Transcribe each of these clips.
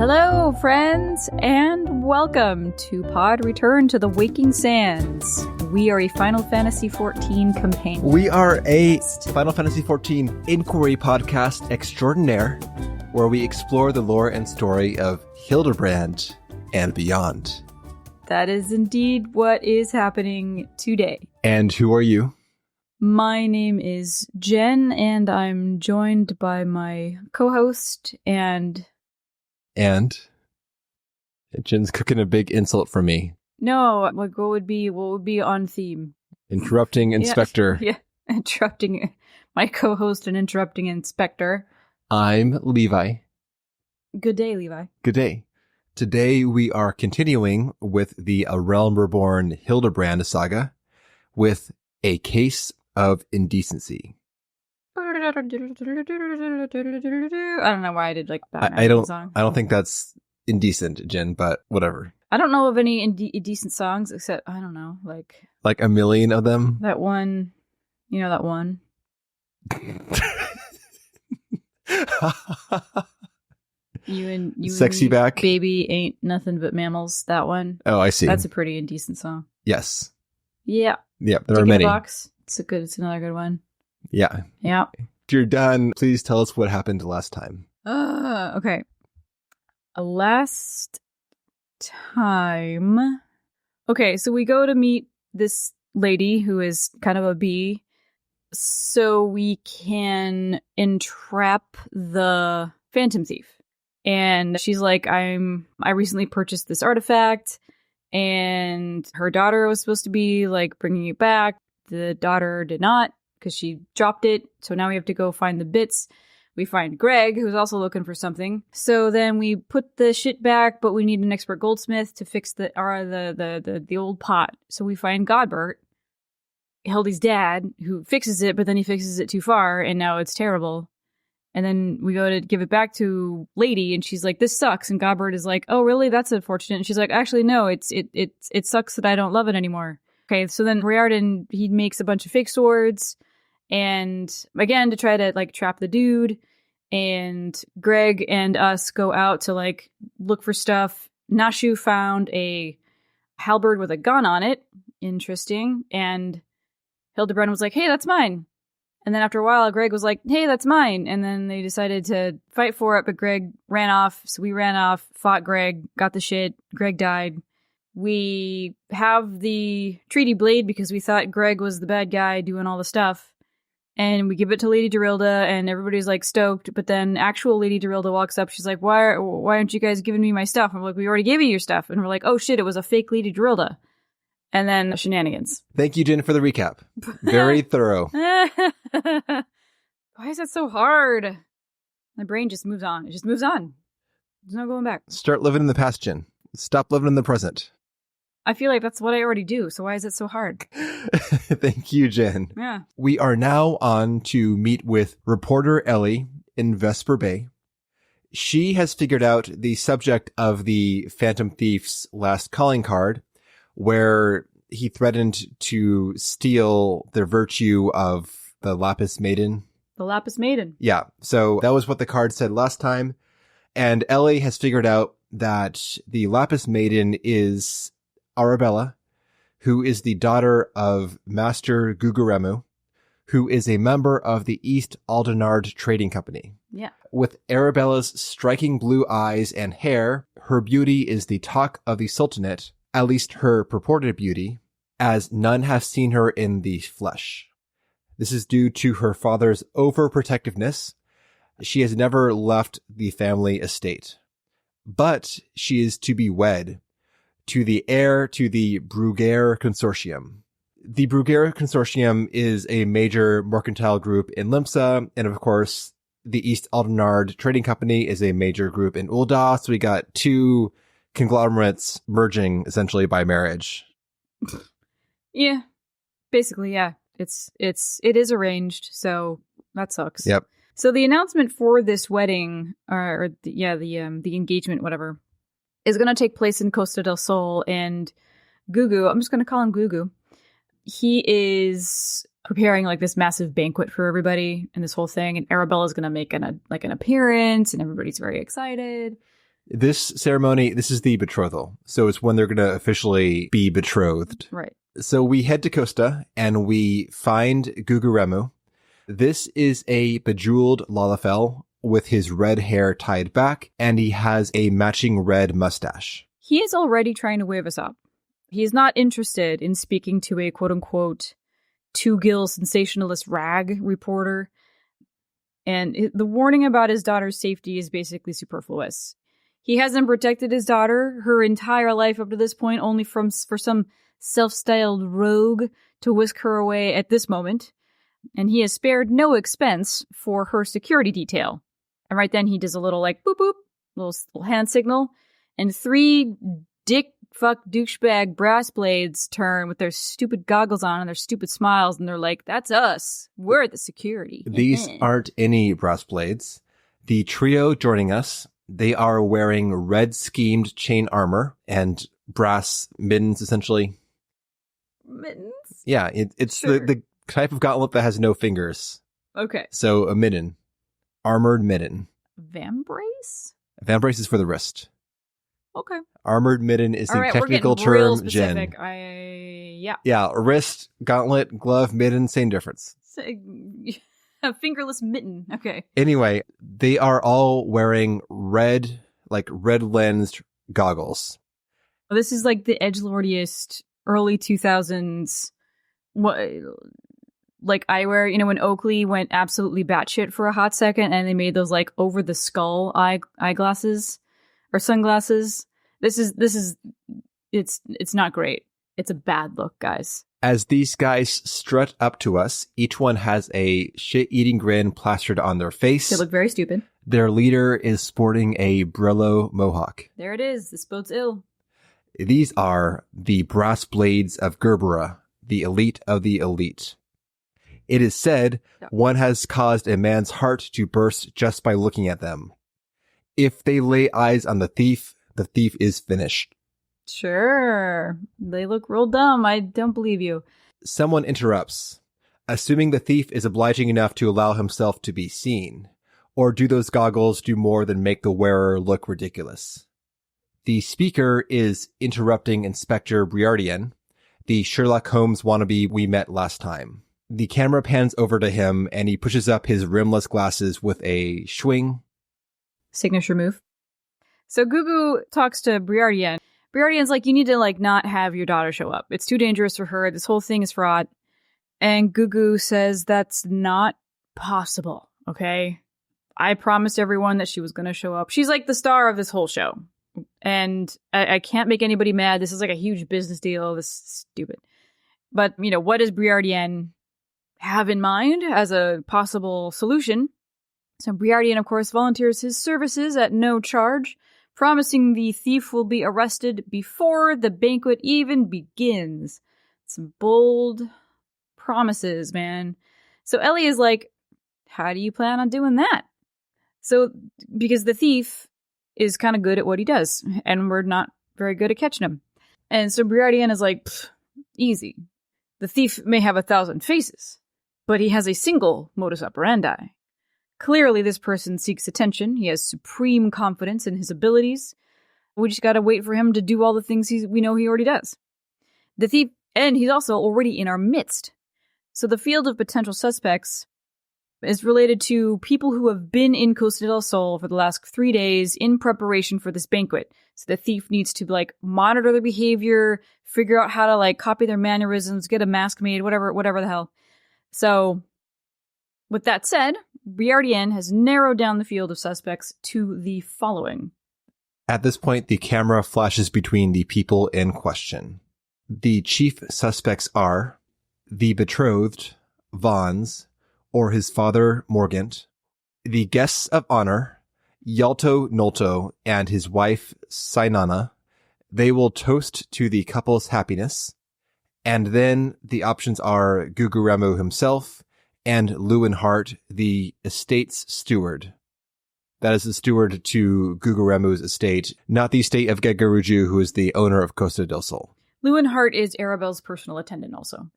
Hello, friends, and welcome to Pod Return to the Waking Sands. We are a Final Fantasy XIV companion. We are a Final Fantasy XIV inquiry podcast extraordinaire, where we explore the lore and story of Hildibrand and beyond. That is indeed what is happening today. And who are you? My name is Jen, and I'm joined by my co-host and Jen's cooking a big insult for me. No, what would be on theme? Interrupting Inspector. Yeah, interrupting my co-host and interrupting Inspector. I'm Levi. Good day, Levi. Good day. Today we are continuing with the A Realm Reborn Hildibrand saga with A Case of Indecency. I don't know why I did like that. I don't think that's indecent, Jen, but whatever. I don't know of any indecent songs except, I don't know, like a million of them. That one, you know, that one. You Sexy and Back. Baby ain't nothing but mammals. That one. Oh, I see. That's a pretty indecent song. Yes. Yeah. Yeah, there are many. Box. It's another good one. Yeah. Yeah. If you're done, please tell us what happened last time. Okay. Last time. Okay, so we go to meet this lady who is kind of a bee, so we can entrap the Phantom Thief. And she's like, I recently purchased this artifact, and her daughter was supposed to be like bringing it back. The daughter did not, because she dropped it. So now we have to go find the bits. We find Greg, who's also looking for something. So then we put the shit back, but we need an expert goldsmith to fix the old pot. So we find Godbert, Hildy's dad, who fixes it, but then he fixes it too far, and now it's terrible. And then we go to give it back to Lady, and she's like, "This sucks." And Godbert is like, "Oh, really? That's unfortunate." And she's like, "Actually, no. It sucks that I don't love it anymore." Okay, so then Riordan, he makes a bunch of fake swords, and again to try to like trap the dude. And Greg and us go out to like look for stuff. Nashu found a halberd with a gun on it. Interesting. And Hildibrand was like, "Hey, that's mine." And then after a while, Greg was like, "Hey, that's mine." And then they decided to fight for it, but Greg ran off. So we ran off, fought Greg, got the shit. Greg died. We have the treaty blade because we thought Greg was the bad guy doing all the stuff. And we give it to Lady Dorilda, and everybody's like stoked. But then actual Lady Dorilda walks up. She's like, why aren't you guys giving me my stuff? I'm like, we already gave you your stuff. And we're like, oh shit, it was a fake Lady Dorilda. And then shenanigans. Thank you, Jen, for the recap. Very thorough. Why is that so hard? My brain just moves on. It just moves on. There's no going back. Start living in the past, Jen. Stop living in the present. I feel like that's what I already do, so why is it so hard? Thank you, Jen. Yeah. We are now on to meet with reporter Ellie in Vesper Bay. She has figured out the subject of the Phantom Thief's last calling card, where he threatened to steal the virtue of the Lapis Maiden. The Lapis Maiden. Yeah, so that was what the card said last time. And Ellie has figured out that the Lapis Maiden is Arabella, who is the daughter of Master Guguremu, who is a member of the East Aldenard Trading Company. Yeah. With Arabella's striking blue eyes and hair, her beauty is the talk of the Sultanate, at least her purported beauty, as none have seen her in the flesh. This is due to her father's overprotectiveness. She has never left the family estate. But she is to be wed to the heir to the Bruguiere Consortium. The Bruguiere Consortium is a major mercantile group in Limsa, and of course, the East Aldenard Trading Company is a major group in Ul'dah, so we got two conglomerates merging essentially by marriage. Yeah. Basically, yeah. It is arranged, so that sucks. Yep. So the announcement for this wedding, the engagement, whatever, is going to take place in Costa del Sol, and Gugu, I'm just going to call him Gugu, he is preparing like this massive banquet for everybody and this whole thing, and Arabella's going to make an appearance, and everybody's very excited. This ceremony, this is the betrothal. So it's when they're going to officially be betrothed. Right. So we head to Costa and we find Guguremu. This is a bejeweled Lalafell with his red hair tied back, and he has a matching red mustache. He is already trying to wave us up. He is not interested in speaking to a quote-unquote two-gill sensationalist rag reporter. And the warning about his daughter's safety is basically superfluous. He hasn't protected his daughter her entire life up to this point, only for some self-styled rogue to whisk her away at this moment. And he has spared no expense for her security detail. And right then he does a little like boop boop, little hand signal, and 3 dick fuck douchebag brass blades turn with their stupid goggles on and their stupid smiles, and they're like, "That's us. We're the security." These aren't any brass blades. The trio joining us, they are wearing red schemed chain armor and brass mittens, essentially. Mittens? Yeah, it's Sure. the type of gauntlet that has no fingers. Okay. So a mitten. Armored mitten. Vambrace? Vambrace is for the wrist. Okay. Armored mitten is the All right, technical we're getting real term, Jen. specific. Yeah. Yeah, wrist, gauntlet, glove, mitten, same difference. A fingerless mitten. Okay. Anyway, they are all wearing red lensed goggles. This is like the edgelordiest early 2000s like eyewear. You know, when Oakley went absolutely batshit for a hot second and they made those like over the skull eyeglasses or sunglasses. It's not great. It's a bad look, guys. As these guys strut up to us, each one has a shit-eating grin plastered on their face. They look very stupid. Their leader is sporting a Brillo mohawk. There it is. This bodes ill. These are the brass blades of Gerbera, the elite of the elite. It is said one has caused a man's heart to burst just by looking at them. If they lay eyes on the thief is finished. Sure. They look real dumb. I don't believe you. Someone interrupts, assuming the thief is obliging enough to allow himself to be seen. Or do those goggles do more than make the wearer look ridiculous? The speaker is interrupting Inspector Briardian, the Sherlock Holmes wannabe we met last time. The camera pans over to him and he pushes up his rimless glasses with a swing. Signature move. So Gugu talks to Briardian. Briardian's like, you need to like not have your daughter show up. It's too dangerous for her. This whole thing is fraud. And Gugu says that's not possible. Okay. I promised everyone that she was going to show up. She's like the star of this whole show. And I can't make anybody mad. This is like a huge business deal. This is stupid. But, you know, what does Briardian have in mind as a possible solution? So Briardian, of course, volunteers his services at no charge, promising the thief will be arrested before the banquet even begins. Some bold promises, man. So Ellie is like, how do you plan on doing that? So, because the thief is kind of good at what he does, and we're not very good at catching him. And so Briardian is like, easy. The thief may have 1,000 faces, but he has a single modus operandi. Clearly, this person seeks attention. He has supreme confidence in his abilities. We just gotta wait for him to do all the things we know he already does. The thief, and he's also already in our midst. So the field of potential suspects is related to people who have been in Costa del Sol for the last 3 days in preparation for this banquet. So the thief needs to like monitor their behavior, figure out how to like copy their mannerisms, get a mask made, whatever the hell. So with that said, Briardian has narrowed down the field of suspects to the following. At this point, the camera flashes between the people in question. The chief suspects are the betrothed, Vons, or his father, Morgant, the guests of honor, Yalto Nolto and his wife, Sainana. They will toast to the couple's happiness. And then the options are Guguremu himself and Lewinhart, the estate's steward. That is the steward to Guguremu's estate, not the estate of Gegaruju, who is the owner of Costa del Sol. Lewinhart is Arabelle's personal attendant also.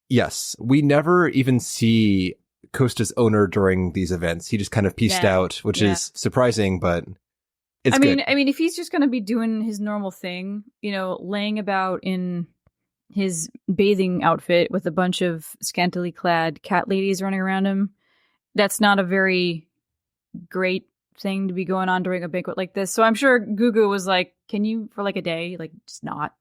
Yes, we never even see Costa's owner during these events. He just kind of pieced out, which is surprising, but It's good. good. I mean, if he's just going to be doing his normal thing, laying about in his bathing outfit with a bunch of scantily clad cat ladies running around him, that's not a very great thing to be going on during a banquet like this. So I'm sure Gugu was like, can you, for like a day, like, just not?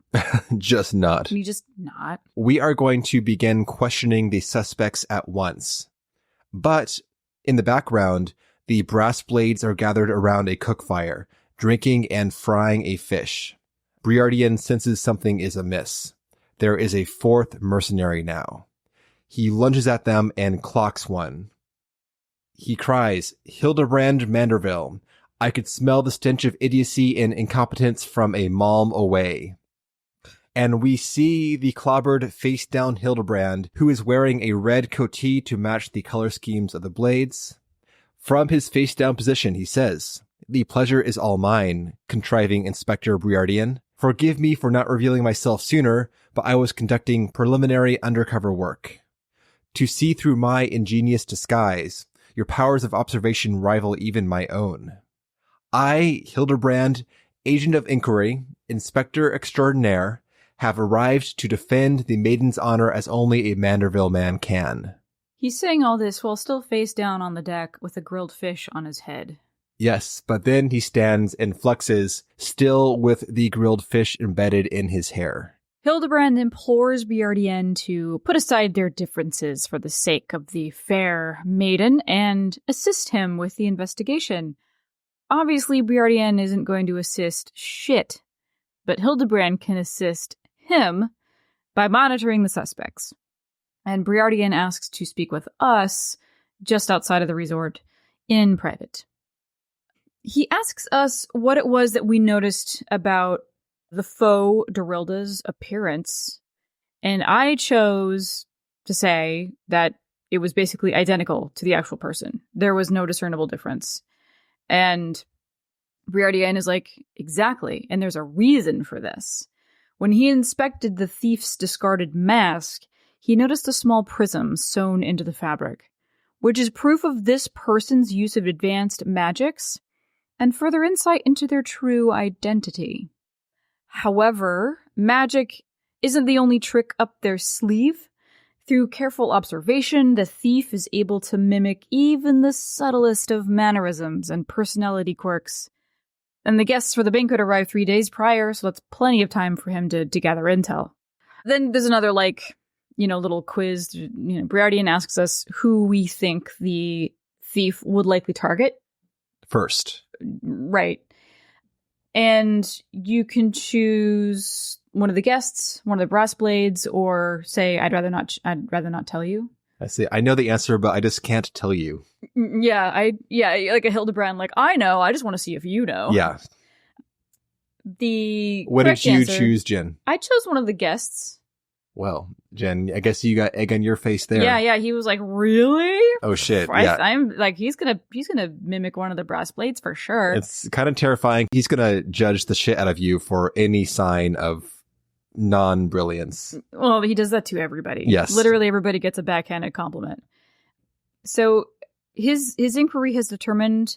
Just not. Can you just not? We are going to begin questioning the suspects at once. But in the background, the brass blades are gathered around a cook fire, drinking and frying a fish. Briardian senses something is amiss. There is a fourth mercenary now. He lunges at them and clocks one. He cries, Hildibrand Manderville. I could smell the stench of idiocy and incompetence from a malm away. And we see the clobbered, face-down Hildibrand, who is wearing a red coatee to match the color schemes of the blades. From his face-down position, he says, The pleasure is all mine, contriving Inspector Briardian. Forgive me for not revealing myself sooner, but I was conducting preliminary undercover work. To see through my ingenious disguise, your powers of observation rival even my own. I, Hildibrand, agent of inquiry, inspector extraordinaire, have arrived to defend the maiden's honor as only a Manderville man can. He's saying all this while still face down on the deck with a grilled fish on his head. Yes, but then he stands and flexes, still with the grilled fish embedded in his hair. Hildibrand implores Briardian to put aside their differences for the sake of the fair maiden and assist him with the investigation. Obviously, Briardian isn't going to assist shit, but Hildibrand can assist him by monitoring the suspects. And Briardian asks to speak with us just outside of the resort in private. He asks us what it was that we noticed about the faux Dorilda's appearance, and I chose to say that it was basically identical to the actual person. There was no discernible difference. And Briardian is like, exactly, and there's a reason for this. When he inspected the thief's discarded mask, he noticed a small prism sewn into the fabric, which is proof of this person's use of advanced magics and further insight into their true identity. However, magic isn't the only trick up their sleeve. Through careful observation, the thief is able to mimic even the subtlest of mannerisms and personality quirks. And the guests for the banquet arrived 3 days prior, so that's plenty of time for him to gather intel. Then there's another, little quiz. Briardian asks us who we think the thief would likely target. First. Right. And you can choose one of the guests, one of the brass blades, or say, I'd rather not tell you. I see. I know the answer, but I just can't tell you. Yeah, like a Hildibrand, like, I know, I just want to see if you know. Yeah. What did you choose, Jen? I chose one of the guests. Well, Jen, I guess you got egg on your face there. Yeah, he was like, really? Oh shit. Yeah. I'm like, he's gonna mimic one of the brass blades for sure. It's kind of terrifying. He's gonna judge the shit out of you for any sign of non-brilliance. Well, he does that to everybody. Yes. Literally everybody gets a backhanded compliment. So his inquiry has determined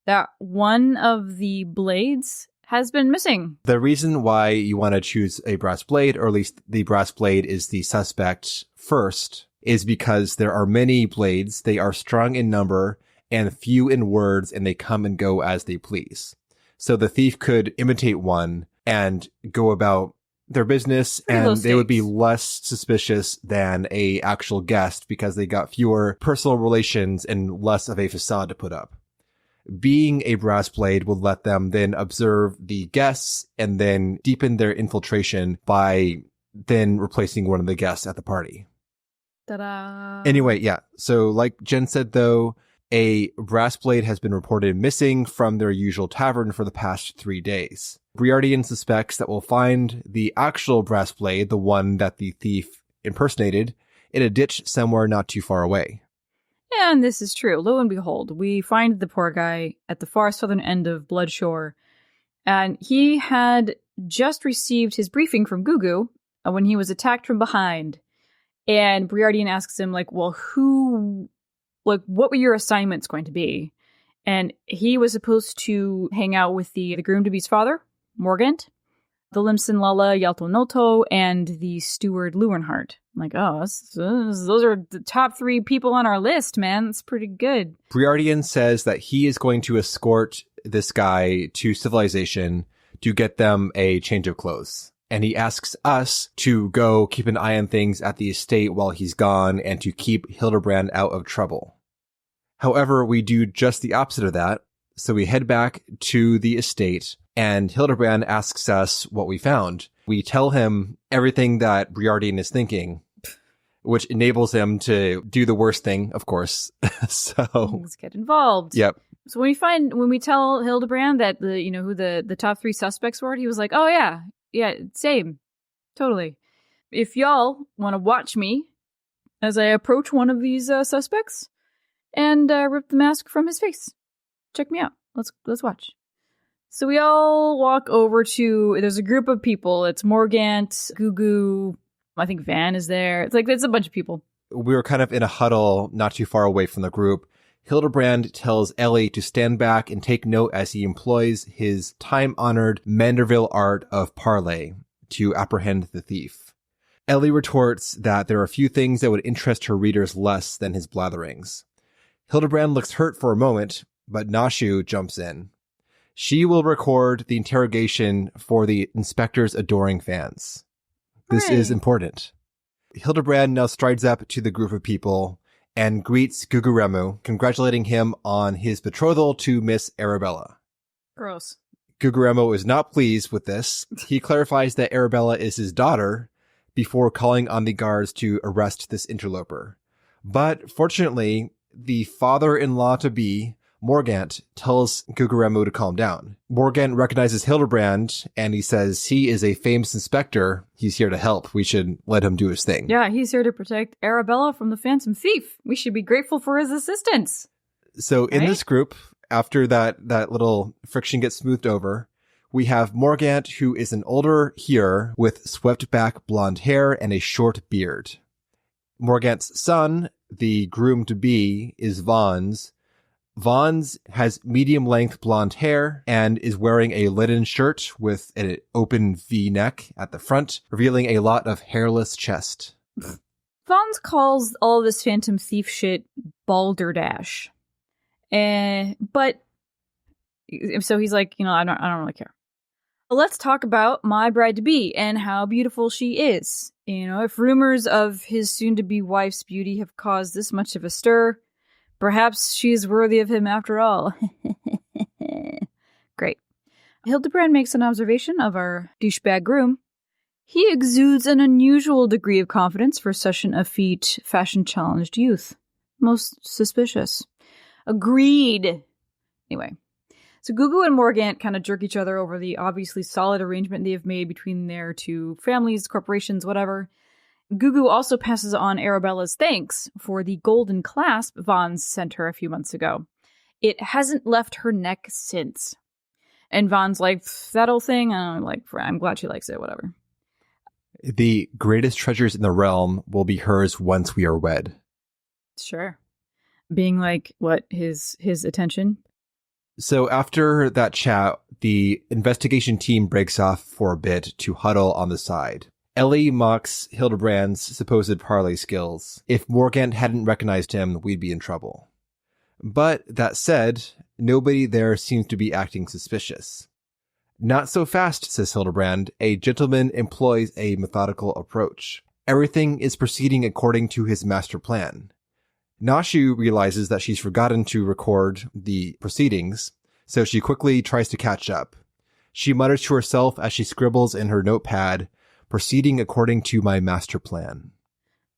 that one of the blades has been missing. The reason why you want to choose a brass blade, or at least the brass blade is the suspect first, is because there are many blades. They are strong in number and few in words, and they come and go as they please. So the thief could imitate one and go about their business, and they would be less suspicious than a actual guest because they got fewer personal relations and less of a facade to put up. Being a brass blade will let them then observe the guests and then deepen their infiltration by then replacing one of the guests at the party. Ta-da! Anyway, yeah. So like Jen said, though, a brass blade has been reported missing from their usual tavern for the past 3 days. Briardian suspects that we'll find the actual brass blade, the one that the thief impersonated, in a ditch somewhere not too far away. And this is true. Lo and behold, we find the poor guy at the far southern end of Bloodshore, and he had just received his briefing from Gugu when he was attacked from behind. And Briardian asks him, what were your assignments going to be? And he was supposed to hang out with the groom-to-be's father, Morgant, the Limson Lala Yalto Noto, and the steward Lewinhart. I'm like, oh, those are the top 3 people on our list, man. That's pretty good. Briardian says that he is going to escort this guy to civilization to get them a change of clothes. And he asks us to go keep an eye on things at the estate while he's gone and to keep Hildibrand out of trouble. However, we do just the opposite of that. So we head back to the estate and Hildibrand asks us what we found. We tell him everything that Briardian is thinking, which enables him to do the worst thing, of course. So let's get involved. Yep. So when we tell Hildibrand that who the top 3 suspects were, he was like, oh yeah, same. Totally. If y'all want to watch me as I approach one of these suspects and rip the mask from his face, check me out. Let's watch. So we all walk over to, there's a group of people. It's Morgant, Gugu, I think Van is there. It's a bunch of people. We were kind of in a huddle not too far away from the group. Hildibrand tells Ellie to stand back and take note as he employs his time-honored Manderville art of parley to apprehend the thief. Ellie retorts that there are a few things that would interest her readers less than his blatherings. Hildibrand looks hurt for a moment, but Nashu jumps in. She will record the interrogation for the inspector's adoring fans. This is important. Hildibrand now strides up to the group of people and greets Guguremu, congratulating him on his betrothal to Miss Arabella. Gross. Guguremu is not pleased with this. He clarifies that Arabella is his daughter before calling on the guards to arrest this interloper. But fortunately, the father-in-law-to-be, Morgant, tells Guguremu to calm down. Morgant recognizes Hildibrand, and he says he is a famous inspector. He's here to help. We should let him do his thing. Yeah, he's here to protect Arabella from the Phantom Thief. We should be grateful for his assistance. So in this group, after that little friction gets smoothed over, we have Morgant, who is an older hearer with swept-back blonde hair and a short beard. Morgant's son, the groom-to-be, is Vaughn's. Vaughn's has medium-length blonde hair and is wearing a linen shirt with an open V-neck at the front, revealing a lot of hairless chest. Vaughn's calls all this Phantom Thief shit balderdash. But so he's like, I don't really care. Let's talk about my bride-to-be and how beautiful she is. If rumors of his soon-to-be wife's beauty have caused this much of a stir, perhaps she is worthy of him after all. Great. Hildibrand makes an observation of our douchebag groom. He exudes an unusual degree of confidence for such an effete, fashion-challenged youth. Most suspicious. Agreed. Anyway. So Gugu and Morgant kind of jerk each other over the obviously solid arrangement they have made between their two families, corporations, whatever. Gugu also passes on Arabella's thanks for the golden clasp Vaughn's sent her a few months ago. It hasn't left her neck since. And Vaughn's like, that old thing? I'm glad she likes it, whatever. The greatest treasures in the realm will be hers once we are wed. Sure. Being like, what, his attention? So after that chat, the investigation team breaks off for a bit to huddle on the side. Ellie mocks Hildibrand's supposed parley skills. If Morgant hadn't recognized him, we'd be in trouble. But that said, nobody there seems to be acting suspicious. Not so fast, says Hildibrand. A gentleman employs a methodical approach. Everything is proceeding according to his master plan. Nashu realizes that she's forgotten to record the proceedings, so she quickly tries to catch up. She mutters to herself as she scribbles in her notepad, proceeding according to my master plan.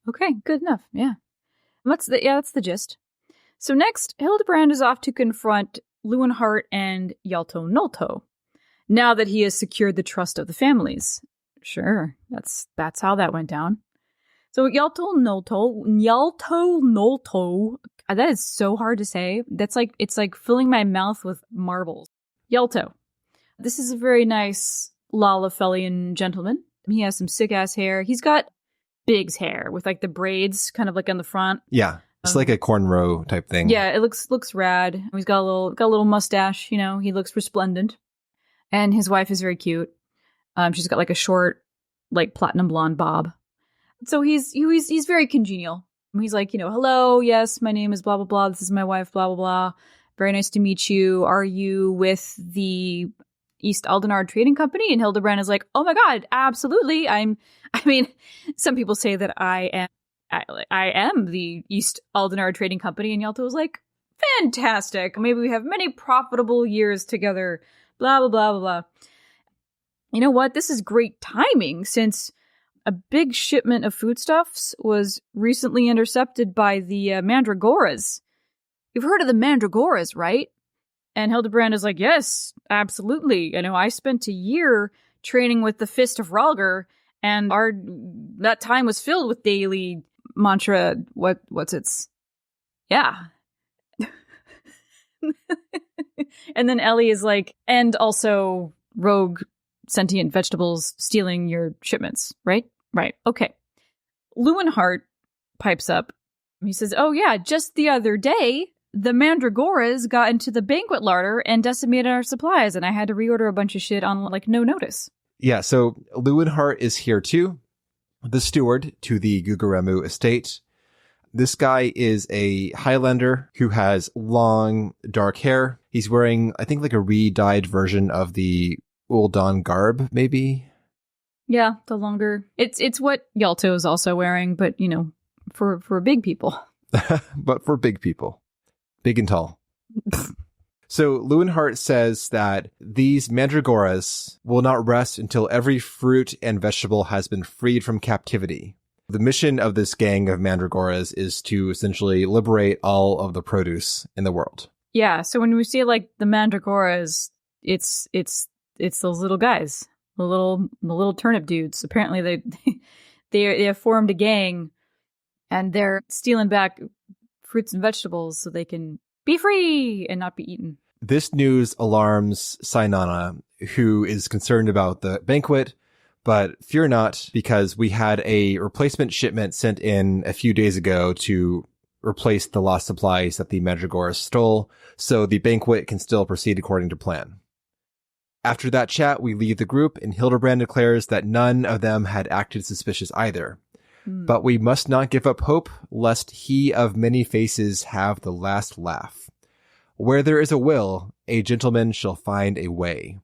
Okay, good enough, yeah. That's the gist. So next, Hildibrand is off to confront Lewinhart and Yalto Nolto, now that he has secured the trust of the families. Sure, that's how that went down. So Yalto Nolto, that is so hard to say. It's like filling my mouth with marbles. Yalto. This is a very nice Lalafellian gentleman. He has some sick-ass hair. He's got Big's hair with like the braids kind of like on the front. Yeah. It's like a cornrow type thing. Yeah, it looks rad. He's got a little mustache, you know, he looks resplendent. And his wife is very cute. She's got like a short, like platinum blonde bob. So he's very congenial. He's like, you know, hello, yes, my name is blah, blah, blah. This is my wife, blah, blah, blah. Very nice to meet you. Are you with the East Aldenard Trading Company? And Hildibrand is like, oh my God, absolutely. I mean, some people say that I am the East Aldenard Trading Company. And Yalto was like, fantastic. Maybe we have many profitable years together. Blah, blah, blah, blah, blah. You know what? This is great timing since a big shipment of foodstuffs was recently intercepted by the Mandragoras. You've heard of the Mandragoras, right? And Hildibrand is like, yes, absolutely. You know, I spent a year training with the Fist of Ralgar, and that time was filled with daily mantra. What's its? Yeah. And then Ellie is like, and also rogue sentient vegetables stealing your shipments, right? Right. Okay. Lewinhart pipes up. He says, oh yeah, just the other day, the Mandragoras got into the banquet larder and decimated our supplies, and I had to reorder a bunch of shit on like no notice. Yeah, so Lewinhart is here too, the steward to the Gugaremu estate. This guy is a Highlander who has long, dark hair. He's wearing, I think, like a re-dyed version of the Uldan garb, maybe? Yeah, the longer. It's what Yalto is also wearing, but, you know, for big people. But for big people. Big and tall. So Lewinhart says that these Mandragoras will not rest until every fruit and vegetable has been freed from captivity. The mission of this gang of Mandragoras is to essentially liberate all of the produce in the world. Yeah, so when we see like the Mandragoras, it's those little guys, the little turnip dudes. Apparently they have formed a gang, and they're stealing back fruits and vegetables so they can be free and not be eaten. This news alarms Sainana, who is concerned about the banquet, but fear not, because we had a replacement shipment sent in a few days ago to replace the lost supplies that the Mandragoras stole, so the banquet can still proceed according to plan. After that chat, we leave the group, and Hildibrand declares that none of them had acted suspicious either. But we must not give up hope, lest he of many faces have the last laugh. Where there is a will, a gentleman shall find a way.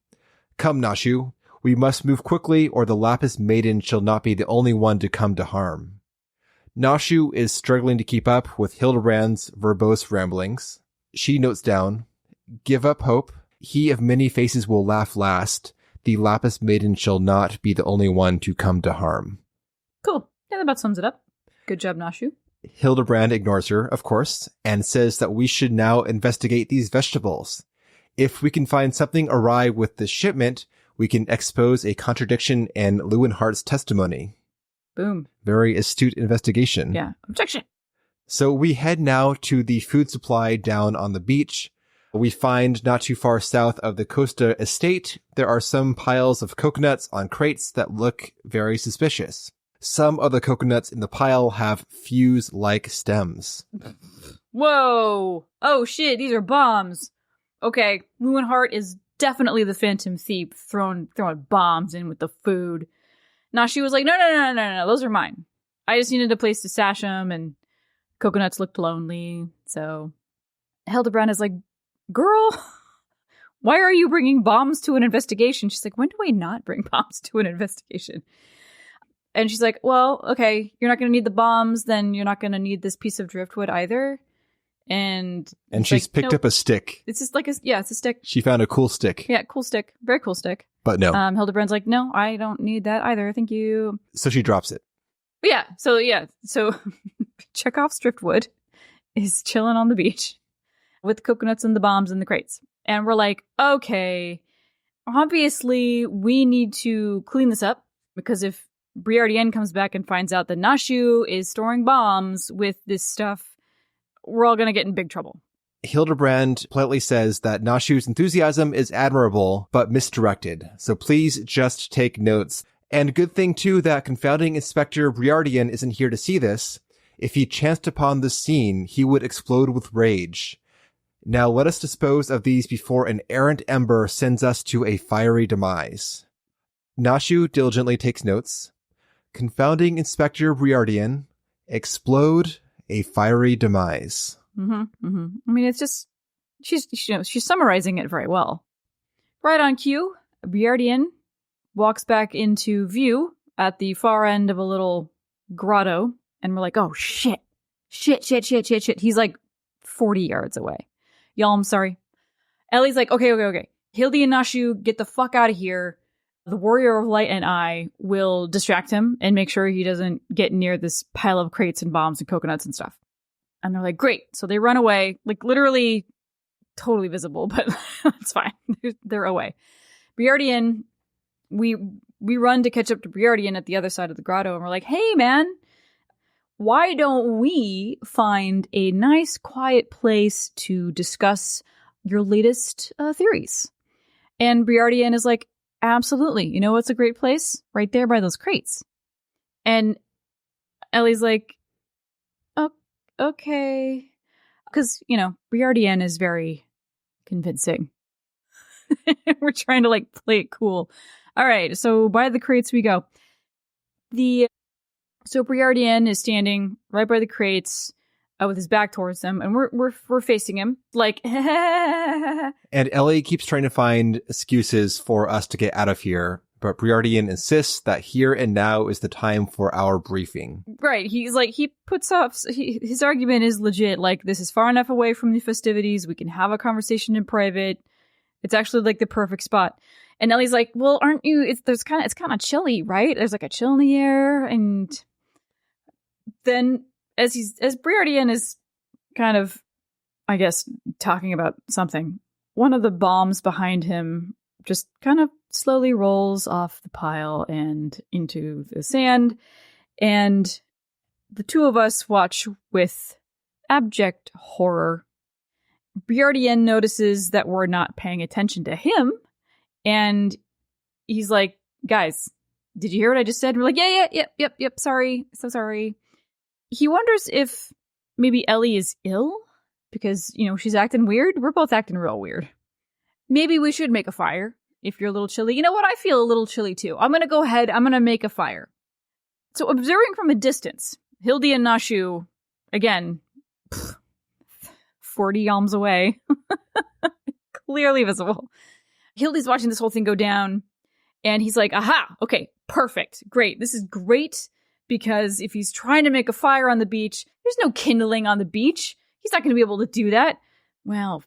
Come, Nashu, we must move quickly, or the Lapis Maiden shall not be the only one to come to harm. Nashu is struggling to keep up with Hildibrand's verbose ramblings. She notes down, give up hope. He of many faces will laugh last. The Lapis Maiden shall not be the only one to come to harm. Cool. Yeah, that about sums it up. Good job, Nashu. Hildibrand ignores her, of course, and says that we should now investigate these vegetables. If we can find something awry with this shipment, we can expose a contradiction in Lewinhart's testimony. Boom. Very astute investigation. Yeah. Objection. So we head now to the food supply down on the beach. We find not too far south of the Costa estate, there are some piles of coconuts on crates that look very suspicious. Some of the coconuts in the pile have fuse-like stems. Whoa! Oh shit, these are bombs. Okay, Lewinhart is definitely the Phantom Thief throwing bombs in with the food. Now she was like, no, those are mine. I just needed a place to stash them, and coconuts looked lonely, so Hildibrand is like, girl, why are you bringing bombs to an investigation? She's like, when do I not bring bombs to an investigation? And she's like, well, okay, you're not going to need the bombs, then you're not going to need this piece of driftwood either. And she's like, picked up a stick. It's just like it's a stick. She found a cool stick. Yeah, cool stick. Very cool stick. But no. Hildibrand's like, no, I don't need that either. Thank you. So she drops it. But so Chekhov's driftwood is chilling on the beach with the coconuts and the bombs and the crates. And we're like, okay, obviously we need to clean this up, because if Briardienne comes back and finds out that Nashu is storing bombs with this stuff, we're all going to get in big trouble. Hildibrand politely says that Nashu's enthusiasm is admirable, but misdirected. So please just take notes. And good thing, too, that confounding Inspector Briardienne isn't here to see this. If he chanced upon the scene, he would explode with rage. Now let us dispose of these before an errant ember sends us to a fiery demise. Nashu diligently takes notes. Confounding Inspector Briardian, explode a fiery demise. Mm-hmm, mm-hmm. I mean, it's just, she's summarizing it very well. Right on cue, Briardian walks back into view at the far end of a little grotto, and we're like, oh shit. He's like 40 yards away. Y'all, I'm sorry. Ellie's like, okay. Hildy and Nashu, get the fuck out of here. The Warrior of Light and I will distract him and make sure he doesn't get near this pile of crates and bombs and coconuts and stuff. And they're like, great. So they run away, like literally totally visible, but it's fine. They're away. Briardian, we run to catch up to Briardian at the other side of the grotto, and we're like, hey man, why don't we find a nice quiet place to discuss your latest theories? And Briardian is like, absolutely. You know what's a great place? Right there by those crates. And Ellie's like, oh, okay. Because, Briardian is very convincing. We're trying to like play it cool. All right, so by the crates we go. So Briardian is standing right by the crates with his back towards them, and we're facing him like. And Ellie keeps trying to find excuses for us to get out of here, but Briardian insists that here and now is the time for our briefing. Right, he's like, he puts up his argument is legit. Like, this is far enough away from the festivities. We can have a conversation in private. It's actually like the perfect spot. And Ellie's like, well, aren't you? It's kind of chilly, right? There's like a chill in the air, and then as Briardian is kind of, I guess, talking about something, one of the bombs behind him just kind of slowly rolls off the pile and into the sand, and the two of us watch with abject horror. Briardian notices that we're not paying attention to him, and he's like, guys, did you hear what I just said? And we're like, yep, sorry, so sorry. He wonders if maybe Ellie is ill because, she's acting weird. We're both acting real weird. Maybe we should make a fire if you're a little chilly. You know what? I feel a little chilly too. I'm going to go ahead. I'm going to make a fire. So observing from a distance, Hildy and Nashu, again, 40 yalms away, clearly visible. Hildy's watching this whole thing go down, and he's like, aha, okay, perfect, great. This is great. Because if he's trying to make a fire on the beach, there's no kindling on the beach. He's not going to be able to do that. Well,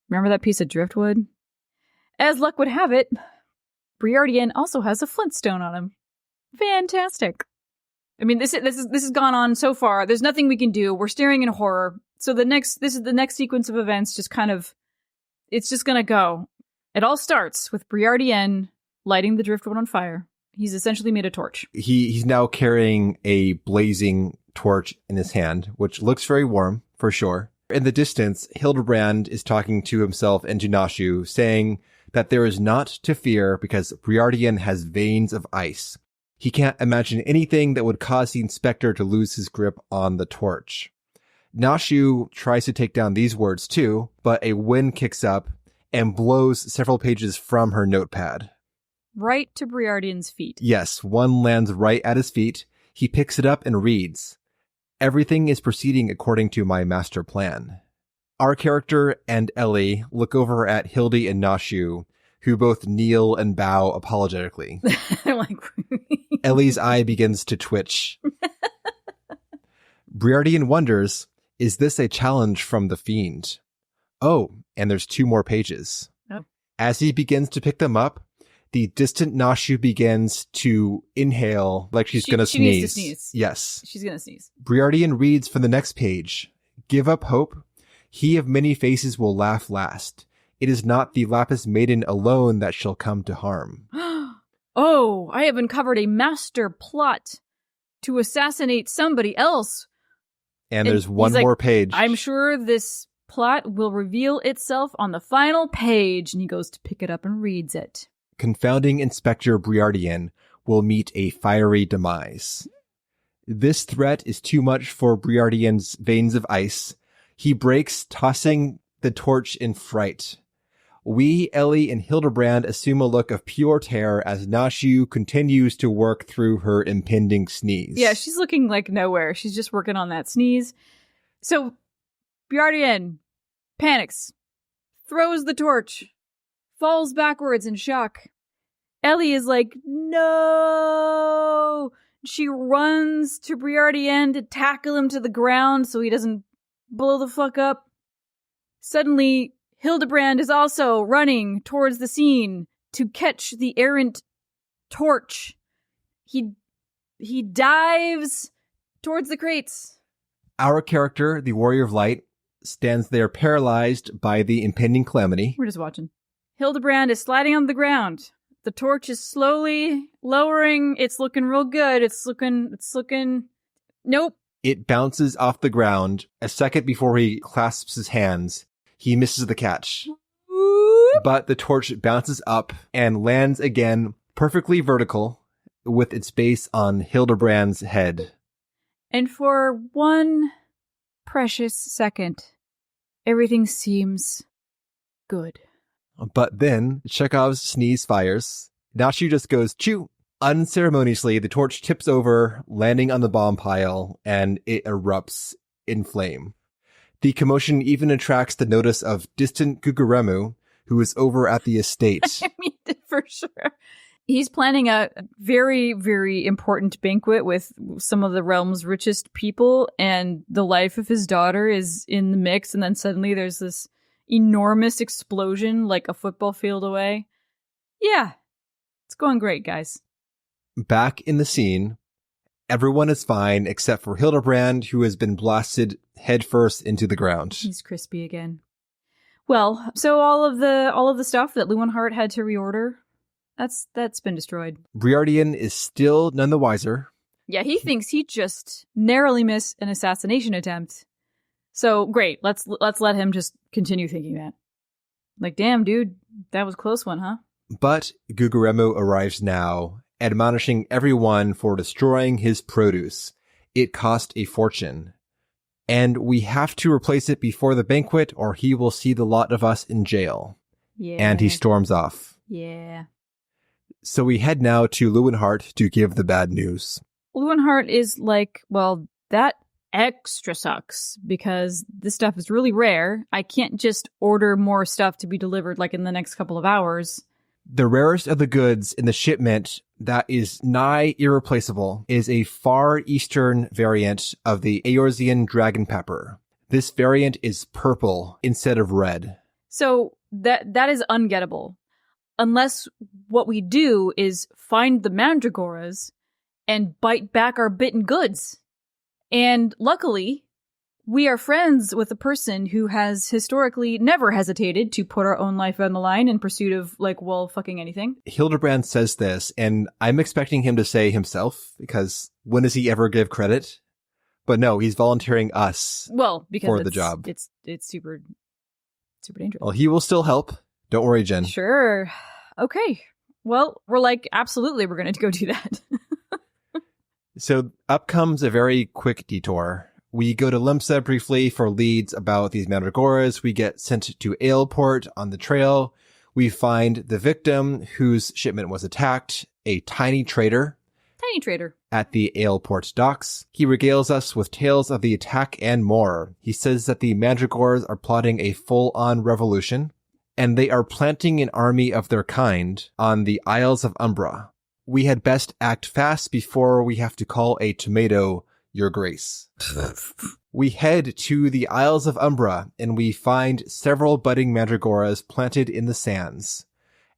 remember that piece of driftwood? As luck would have it, Briardian also has a flintstone on him. Fantastic. I mean, this has gone on so far. There's nothing we can do. We're staring in horror. So this is the next sequence of events. Just kind of, it's just going to go. It all starts with Briardian lighting the driftwood on fire. He's essentially made a torch. He's now carrying a blazing torch in his hand, which looks very warm, for sure. In the distance, Hildibrand is talking to himself and to Nashu, saying that there is naught to fear because Briardian has veins of ice. He can't imagine anything that would cause the inspector to lose his grip on the torch. Nashu tries to take down these words too, but a wind kicks up and blows several pages from her notepad. Right to Briardian's feet. Yes, one lands right at his feet. He picks it up and reads, "Everything is proceeding according to my master plan." Our character and Ellie look over at Hildy and Nashu, who both kneel and bow apologetically. Like, Ellie's eye begins to twitch. Briardian wonders, is this a challenge from the fiend? Oh, and there's 2 more pages. Oh. As he begins to pick them up, the distant Nashu begins to inhale like she's going to sneeze. Needs to sneeze. Yes. She's going to sneeze. Briardian reads from the next page. Give up hope. He of many faces will laugh last. It is not the Lapis Maiden alone that shall come to harm. Oh, I have uncovered a master plot to assassinate somebody else. And there's one more page. I'm sure this plot will reveal itself on the final page. And he goes to pick it up and reads it. Confounding Inspector Briardian will meet a fiery demise. This threat is too much for Briardian's veins of ice. He breaks, tossing the torch in fright. We, Ellie, and Hildibrand assume a look of pure terror as Nashu continues to work through her impending sneeze. Yeah, she's looking like nowhere. She's just working on that sneeze. So, Briardian panics, throws the torch, falls backwards in shock. Ellie is like, no! She runs to Briardian to tackle him to the ground so he doesn't blow the fuck up. Suddenly, Hildibrand is also running towards the scene to catch the errant torch. He dives towards the crates. Our character, the Warrior of Light, stands there paralyzed by the impending calamity. We're just watching. Hildibrand is sliding on the ground. The torch is slowly lowering. It's looking real good. It's looking... Nope. It bounces off the ground. A second before he clasps his hands, he misses the catch. But the torch bounces up and lands again perfectly vertical with its base on Hildibrand's head. And for one precious second, everything seems good. But then Chekhov's sneeze fires. Nashu just goes, chew! Unceremoniously, the torch tips over, landing on the bomb pile, and it erupts in flame. The commotion even attracts the notice of distant Guguremu, who is over at the estate. I mean, for sure. He's planning a very, very important banquet with some of the realm's richest people, and the life of his daughter is in the mix, and then suddenly there's this enormous explosion like a football field away. Yeah, it's going great, guys. Back in the scene, everyone is fine except for Hildibrand, who has been blasted headfirst into the ground. He's crispy again. Well, so all of the stuff that Lewenhart had to reorder, that's been destroyed. Briardian is still none the wiser. Yeah, he thinks he just narrowly missed an assassination attempt. So great, let's let him just continue thinking that. Like, damn, dude, that was a close one, huh? But Guguremu arrives now, admonishing everyone for destroying his produce. It cost a fortune. And we have to replace it before the banquet, or he will see the lot of us in jail. Yeah. And he storms off. Yeah. So we head now to Lewenhart to give the bad news. Lewenhart is like, well, that extra sucks, because this stuff is really rare. I can't just order more stuff to be delivered like in the next couple of hours. The rarest of the goods in the shipment that is nigh irreplaceable is a Far Eastern variant of the Eorzean dragon pepper. This variant is purple instead of red. So that is ungettable. Unless what we do is find the mandragoras and bite back our bitten goods. And luckily, we are friends with a person who has historically never hesitated to put our own life on the line in pursuit of, like, well, fucking anything. Hildibrand says this, and I'm expecting him to say himself, because when does he ever give credit? But no, he's volunteering us for the job. It's super dangerous. Well, he will still help. Don't worry, Jen. Sure. Okay. Well, we're like, absolutely, we're going to go do that. So up comes a very quick detour. We go to Limsa briefly for leads about these mandragoras. We get sent to Aleport on the trail. We find the victim whose shipment was attacked, a tiny trader. At the Aleport docks. He regales us with tales of the attack and more. He says that the mandragoras are plotting a full-on revolution, and they are planting an army of their kind on the Isles of Umbra. We had best act fast before we have to call a tomato your grace. We head to the Isles of Umbra, and we find several budding mandragoras planted in the sands.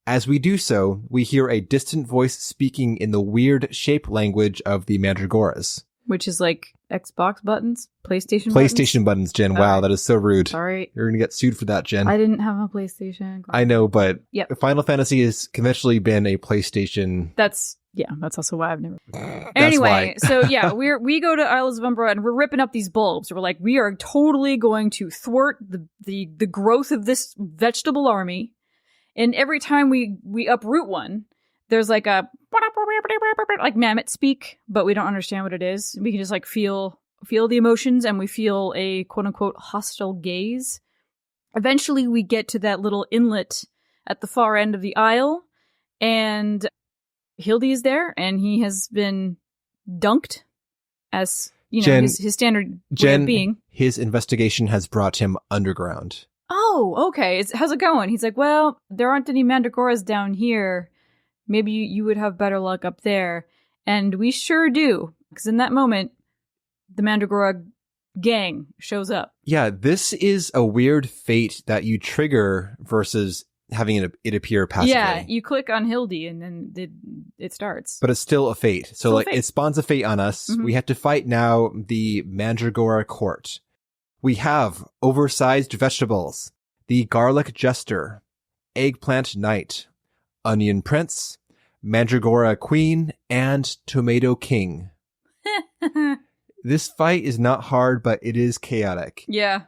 As we do so, we hear a distant voice speaking in the weird shape language of the mandragoras. Which is like Xbox buttons? PlayStation buttons, Jen. Wow, right. That is so rude. Sorry. You're going to get sued for that, Jen. I didn't have a PlayStation. I know, but yep. Final Fantasy has conventionally been a PlayStation. That's also why I've never. Anyway, so yeah, we go to Isles of Umbra and we're ripping up these bulbs. We're like, we are totally going to thwart the growth of this vegetable army. And every time we uproot one, there's like a like mammoth speak, but we don't understand what it is. We can just like feel the emotions, and we feel a quote unquote hostile gaze. Eventually we get to that little inlet at the far end of the isle, and Hildy is there, and he has been dunked, as you know, his standard way of being. His investigation has brought him underground. Oh, okay. How's it going? He's like, well, there aren't any mandragoras down here. Maybe you would have better luck up there. And we sure do. Because in that moment, the mandragora gang shows up. Yeah, this is a weird fate that you trigger versus having it appear passively. Yeah, you click on Hildy and then it starts. But it's still a fate. So it spawns a fate on us. Mm-hmm. We have to fight now the Mandragora Court. We have oversized vegetables, the Garlic Jester, Eggplant Knight, Onion Prince, Mandragora Queen, and Tomato King. This fight is not hard, but it is chaotic. Yeah.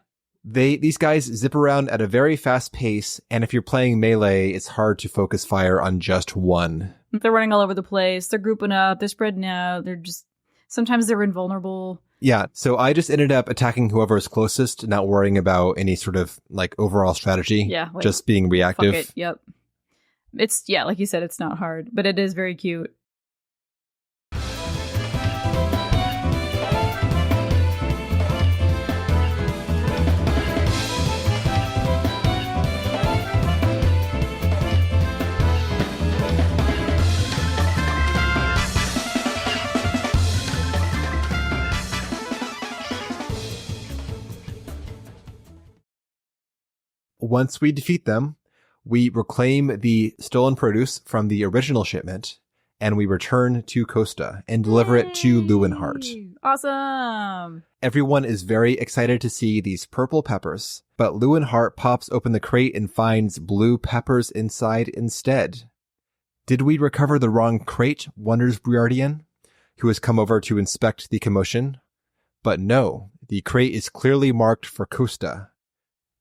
These guys zip around at a very fast pace, and if you're playing melee, it's hard to focus fire on just one. They're running all over the place. They're grouping up. They're spreading out. Sometimes they're invulnerable. Yeah, so I just ended up attacking whoever is closest, not worrying about any sort of like overall strategy. Yeah, like, just being reactive. Fuck it. Yep. It's, yeah, like you said, it's not hard, but it is very cute. Once we defeat them, we reclaim the stolen produce from the original shipment, and we return to Costa and deliver it to Leeuwenhart. Awesome! Everyone is very excited to see these purple peppers, but Leeuwenhart pops open the crate and finds blue peppers inside instead. Did we recover the wrong crate, wonders Briardian, who has come over to inspect the commotion? But no, the crate is clearly marked for Costa.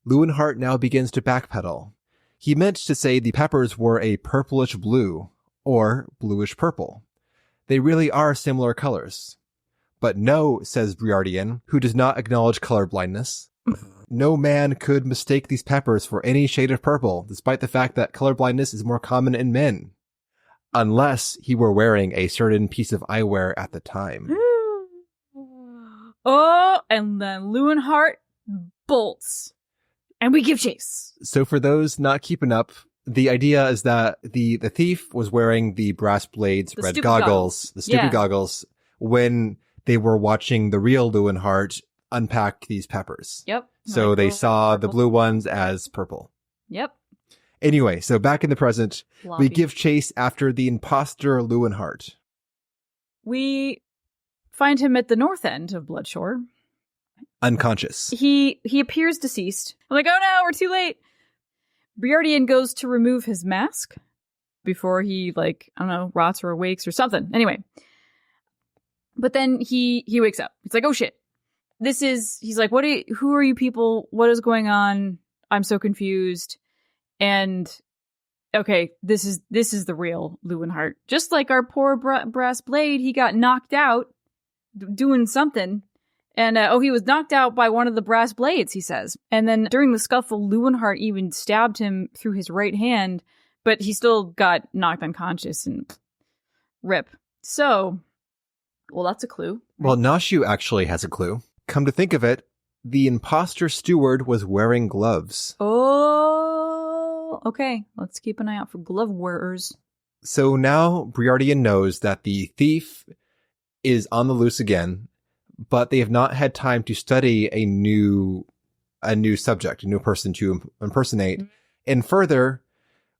Leeuwenhart now begins to backpedal. He meant to say the peppers were a purplish blue, or bluish purple. They really are similar colors. But no, says Briardian, who does not acknowledge colorblindness. No man could mistake these peppers for any shade of purple, despite the fact that colorblindness is more common in men. Unless he were wearing a certain piece of eyewear at the time. Oh, and then Leeuwenhart bolts. And we give chase. So for those not keeping up, the idea is that the thief was wearing the brass blades, the stupid goggles, when they were watching the real Leeuwenhart unpack these peppers. Yep. So they saw the blue ones as purple. Yep. Anyway, so back in the present, we give chase after the imposter Leeuwenhart. We find him at the north end of Bloodshore. Unconscious. He appears deceased. I'm like, oh no, we're too late. Briardian goes to remove his mask before he, like, I don't know, rots or awakes or something. Anyway. But then he wakes up. It's like, oh shit. He's like, who are you people? What is going on? I'm so confused. And okay, this is the real Leeuwenhart. Just like our poor brass blade, he got knocked out doing something. And, he was knocked out by one of the brass blades, he says. And then during the scuffle, Leeuwenhart even stabbed him through his right hand, but he still got knocked unconscious and rip. So, well, that's a clue. Well, Nashu actually has a clue. Come to think of it, the imposter steward was wearing gloves. Oh, okay. Let's keep an eye out for glove wearers. So now Briardian knows that the thief is on the loose again, but they have not had time to study a new subject, a new person to impersonate. Mm-hmm. And further,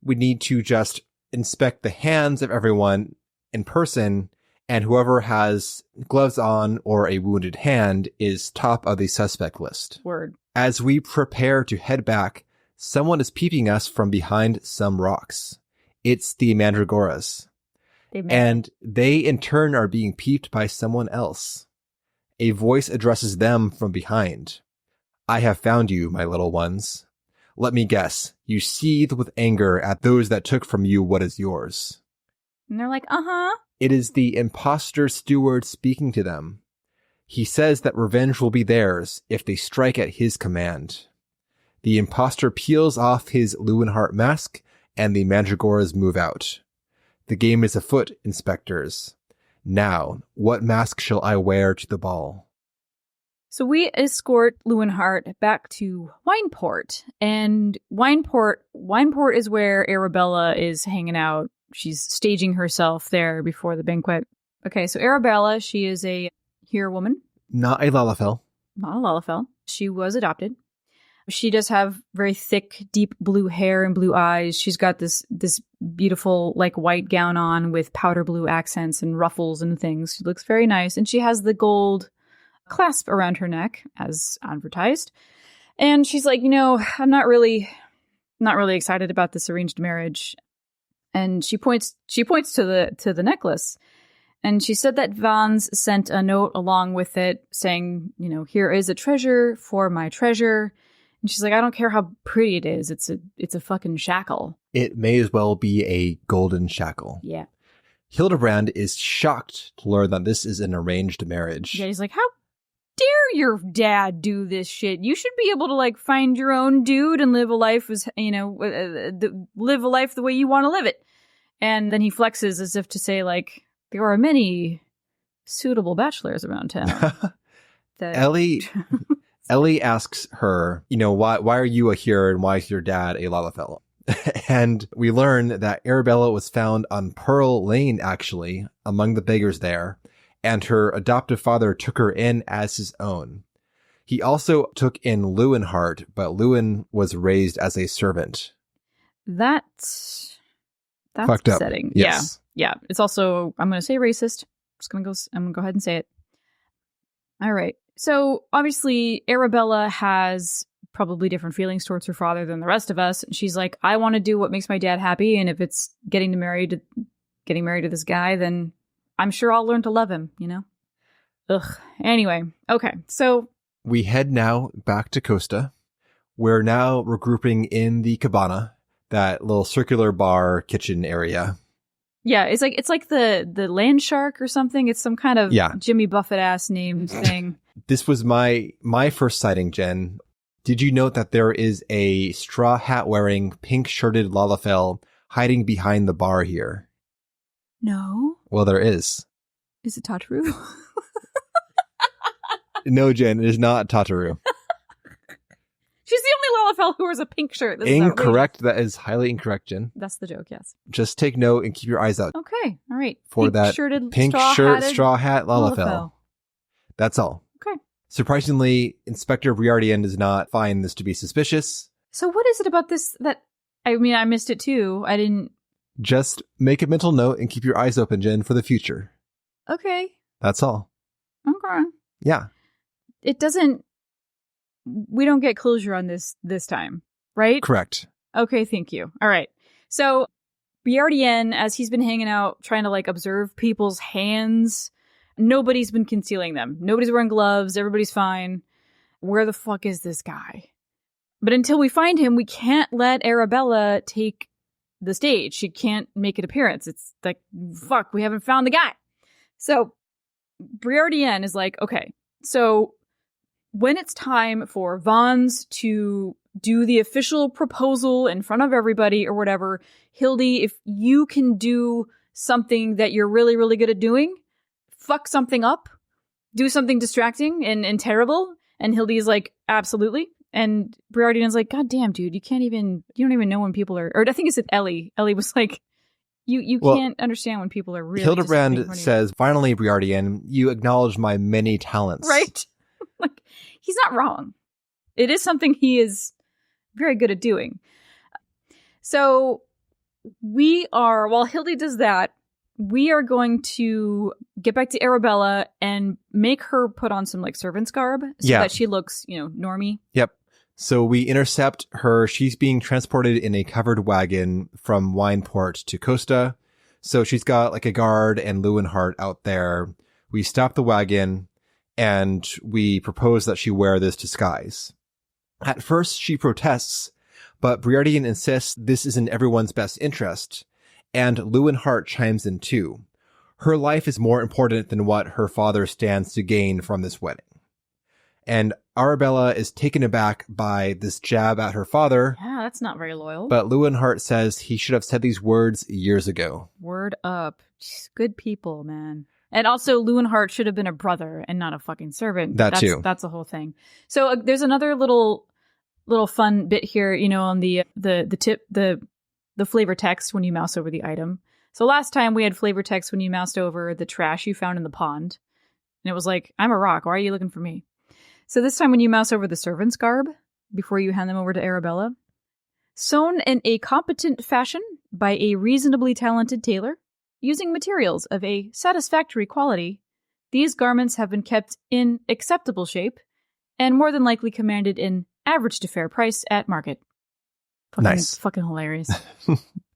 we need to just inspect the hands of everyone in person, and whoever has gloves on or a wounded hand is top of the suspect list. Word. As we prepare to head back, someone is peeping us from behind some rocks. It's the Mandragoras. And they in turn are being peeped by someone else. A voice addresses them from behind. I have found you, my little ones. Let me guess, you seethe with anger at those that took from you what is yours. And they're like, uh-huh. It is the imposter steward speaking to them. He says that revenge will be theirs if they strike at his command. The imposter peels off his Lewinhart mask, and the Mandragoras move out. The game is afoot, inspectors. Now, what mask shall I wear to the ball? So we escort Lewinhart back to Wineport, and Wineport is where Arabella is hanging out. She's staging herself there before the banquet. Okay, so Arabella, she is a hero woman. Not a Lalafell. Not a Lalafell. She was adopted. She does have very thick, deep blue hair and blue eyes. She's got this beautiful, like, white gown on with powder blue accents and ruffles and things. She looks very nice. And she has the gold clasp around her neck, as advertised. And she's like, I'm not really excited about this arranged marriage. And she points to the necklace. And she said that Vans sent a note along with it saying, here is a treasure for my treasure. And she's like, I don't care how pretty it is. It's a fucking shackle. It may as well be a golden shackle. Yeah. Hildibrand is shocked to learn that this is an arranged marriage. Yeah, he's like, how dare your dad do this shit? You should be able to, like, find your own dude and live a life as, live a life the way you want to live it. And then he flexes as if to say, like, there are many suitable bachelors around town. Ellie asks her, why are you here and why is your dad a Lalafell? And we learn that Arabella was found on Pearl Lane, actually, among the beggars there, and her adoptive father took her in as his own. He also took in Lewinhart, but Lewin was raised as a servant. That's fucked upsetting. Up. Yes. Yeah. It's also, I'm going to say racist. I'm going to go ahead and say it. All right. So obviously Arabella has probably different feelings towards her father than the rest of us. She's like, I want to do what makes my dad happy. And if it's getting married to this guy, then I'm sure I'll learn to love him, Ugh. Anyway. Okay. So we head now back to Costa. We're now regrouping in the cabana, that little circular bar kitchen area. Yeah, it's like the land shark or something. It's some kind of Jimmy Buffett ass name thing. This was my first sighting, Jen. Did you note that there is a straw hat wearing, pink shirted Lalafell hiding behind the bar here? No. Well, there is. Is it Tataru? No, Jen, it is not Tataru. She's the only Lalafell who wears a pink shirt. This incorrect. That is highly incorrect, Jen. That's the joke, yes. Just take note and keep your eyes out. Okay, all right. For that pink shirt, straw hat Lalafell. That's all. Okay. Surprisingly, Inspector Briardian does not find this to be suspicious. So what is it about this that... I mean, I missed it too. I didn't... Just make a mental note and keep your eyes open, Jen, for the future. Okay. That's all. Okay. Yeah. It doesn't... We don't get closure on this time, right? Correct. Okay, thank you. All right. So, Briardien, as he's been hanging out, trying to, like, observe people's hands, nobody's been concealing them. Nobody's wearing gloves. Everybody's fine. Where the fuck is this guy? But until we find him, we can't let Arabella take the stage. She can't make an appearance. It's like, fuck, we haven't found the guy. So, Briardien is like, okay, so... when it's time for Vons to do the official proposal in front of everybody or whatever, Hildy, if you can do something that you're really, really good at doing, fuck something up, do something distracting and terrible. And Hildy's like, absolutely. And Briardian's like, God damn, dude, you don't even know when people are, or I think it's Ellie. Ellie was like, you can't understand when people are really. Hildibrand says, finally, Briardian, you acknowledge my many talents. Right. Like, he's not wrong. It is something he is very good at doing. So while Hildy does that, we are going to get back to Arabella and make her put on some, like, servant's garb so that she looks, normie. Yep. So we intercept her. She's being transported in a covered wagon from Wineport to Costa. So she's got, like, a guard and Lewinhart out there. We stop the wagon. And we propose that she wear this disguise. At first, she protests, but Briardian insists this is in everyone's best interest. And Lewinhart chimes in too. Her life is more important than what her father stands to gain from this wedding. And Arabella is taken aback by this jab at her father. Yeah, that's not very loyal. But Lewinhart says he should have said these words years ago. Word up. Just good people, man. And also, Lewinhart should have been a brother and not a fucking servant. Too. That's the whole thing. So there's another little fun bit here, on the flavor text when you mouse over the item. So last time we had flavor text when you moused over the trash you found in the pond. And it was like, I'm a rock. Why are you looking for me? So this time when you mouse over the servant's garb, before you hand them over to Arabella, sewn in a competent fashion by a reasonably talented tailor, using materials of a satisfactory quality, these garments have been kept in acceptable shape and more than likely commanded in average to fair price at market. Nice. Fucking hilarious.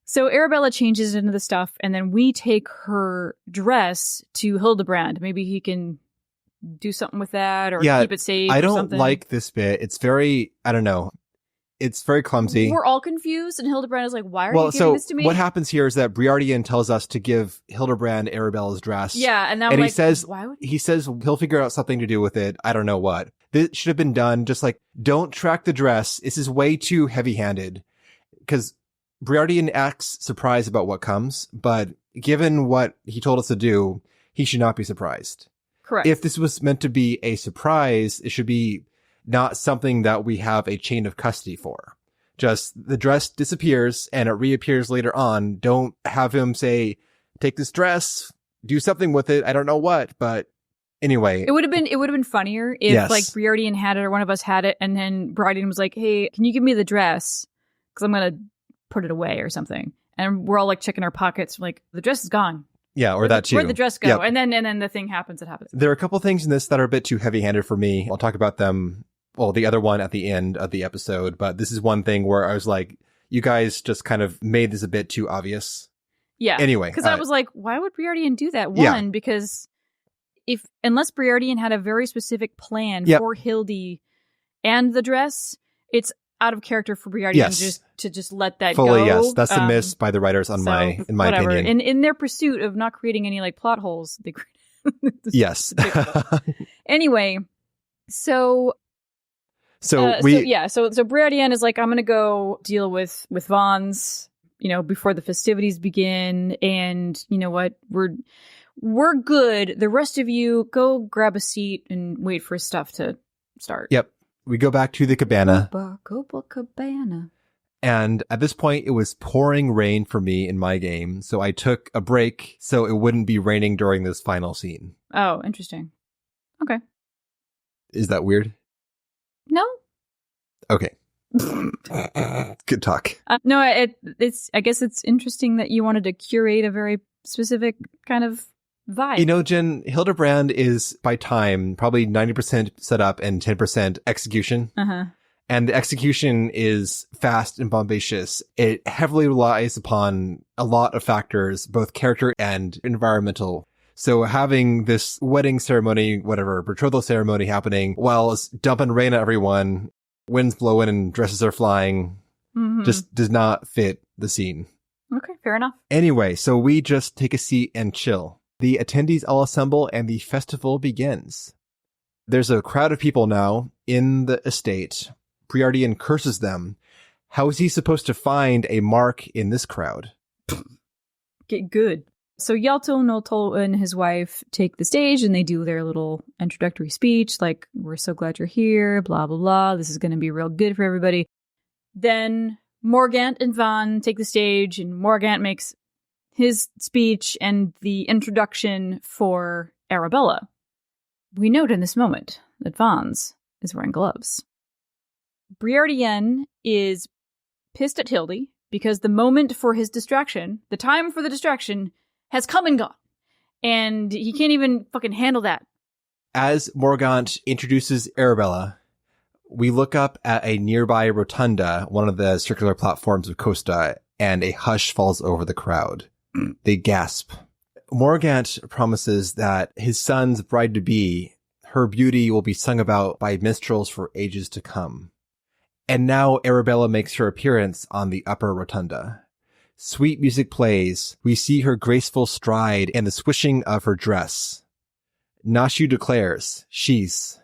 So Arabella changes into the stuff, and then we take her dress to Hildibrand. Maybe he can do something with that or keep it safe. I or don't something. like this bit. It's very, I don't know. It's very clumsy. We're all confused, and Hildibrand is like, why are you giving this to me? What happens here is that Briardian tells us to give Hildibrand Arabella's dress. Yeah, and now and like, he says, why would he says he'll figure out something to do with it. I don't know what. This should have been done. Just like, don't track the dress. This is way too heavy-handed. Because Briardian acts surprised about what comes, but given what he told us to do, he should not be surprised. Correct. If this was meant to be a surprise, it should be not something that we have a chain of custody for. Just the dress disappears and it reappears later on. Don't have him say, take this dress, do something with it. I don't know what, but anyway. It would have been funnier if like Briardian had it or one of us had it, and then Briardian was like, hey, can you give me the dress? Because I'm going to put it away or something. And we're all like checking our pockets. Like, the dress is gone. Yeah, or that too. Where'd the dress go? Yep. And then the thing happens. It happens. There are a couple things in this that are a bit too heavy-handed for me. I'll talk about them. Well, the other one at the end of the episode. But this is one thing where I was like, you guys just kind of made this a bit too obvious. Yeah. Anyway. Because I was like, why would Briardian do that? One, because unless Briardian had a very specific plan for Hildy and the dress, it's out of character for Briardian to just let that fully, go. Yes, that's a miss by the writers in my opinion. In their pursuit of not creating any like plot holes, they yes. Anyway, so Briardian is like, I'm gonna go deal with Vaughn's, before the festivities begin, and you know what, we're good. The rest of you go grab a seat and wait for stuff to start. Yep. We go back to the cabana. Cabana. And at this point, it was pouring rain for me in my game. So I took a break so it wouldn't be raining during this final scene. Oh, interesting. Okay. Is that weird? No. Okay. Good talk. No, it's. I guess it's interesting that you wanted to curate a very specific kind of vibe. Jen, Hildibrand is, by time, probably 90% setup and 10% execution. Uh-huh. And the execution is fast and bombacious. It heavily relies upon a lot of factors, both character and environmental. So having this wedding ceremony, betrothal ceremony happening while it's dumping rain at everyone, winds blowing and dresses are flying, just does not fit the scene. Okay, fair enough. Anyway, so we just take a seat and chill. The attendees all assemble and the festival begins. There's a crowd of people now in the estate. Briardian curses them. How is he supposed to find a mark in this crowd? Get good. So Yalto, Nolto, and his wife take the stage and they do their little introductory speech, like, we're so glad you're here, blah, blah, blah. This is going to be real good for everybody. Then Morgant and Vaughn take the stage, and Morgant makes his speech and the introduction for Arabella. We note in this moment that Vaughn's is wearing gloves. Briardian is pissed at Hildy because the moment for his distraction, the time for the distraction, has come and gone. And he can't even fucking handle that. As Morgant introduces Arabella, we look up at a nearby rotunda, one of the circular platforms of Costa, and a hush falls over the crowd. They gasp. Morgant promises that his son's bride-to-be, her beauty will be sung about by minstrels for ages to come. And now Arabella makes her appearance on the upper rotunda. Sweet music plays. We see her graceful stride and the swishing of her dress. Nashu declares, she's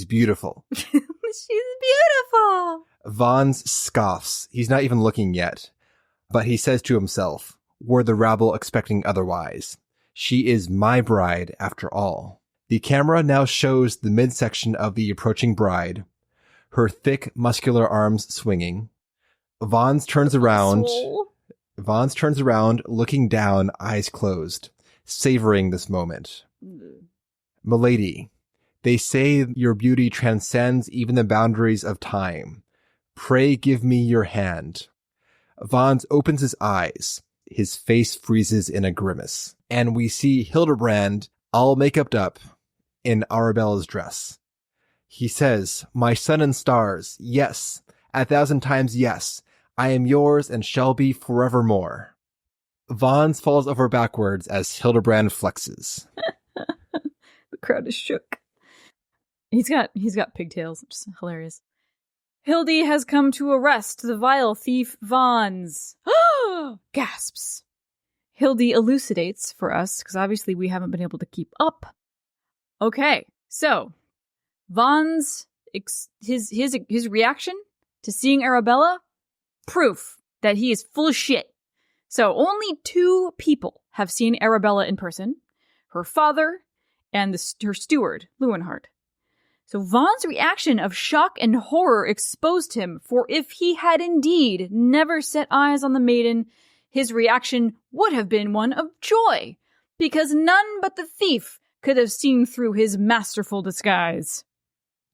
beautiful. She's beautiful. Vons scoffs. He's not even looking yet. But he says to himself, were the rabble expecting otherwise? She is my bride after all. The camera now shows the midsection of the approaching bride, her thick, muscular arms swinging. Vons turns around, looking down, eyes closed, savoring this moment. Milady, they say your beauty transcends even the boundaries of time. Pray give me your hand. Vons opens his eyes. His face freezes in a grimace. And we see Hildibrand, all makeuped up, in Arabella's dress. He says, my sun and stars, yes, 1,000 times yes, I am yours and shall be forevermore. Vons falls over backwards as Hildibrand flexes. The crowd is shook. He's got pigtails, which is hilarious. Hildy has come to arrest the vile thief Vons. Gasps. Hildy elucidates for us, because obviously we haven't been able to keep up. Okay, so Vons, his reaction to seeing Arabella, proof that he is full of shit. So only 2 people have seen Arabella in person, her father and her steward, Lewenhard. So Von's reaction of shock and horror exposed him, for if he had indeed never set eyes on the maiden, his reaction would have been one of joy, because none but the thief could have seen through his masterful disguise.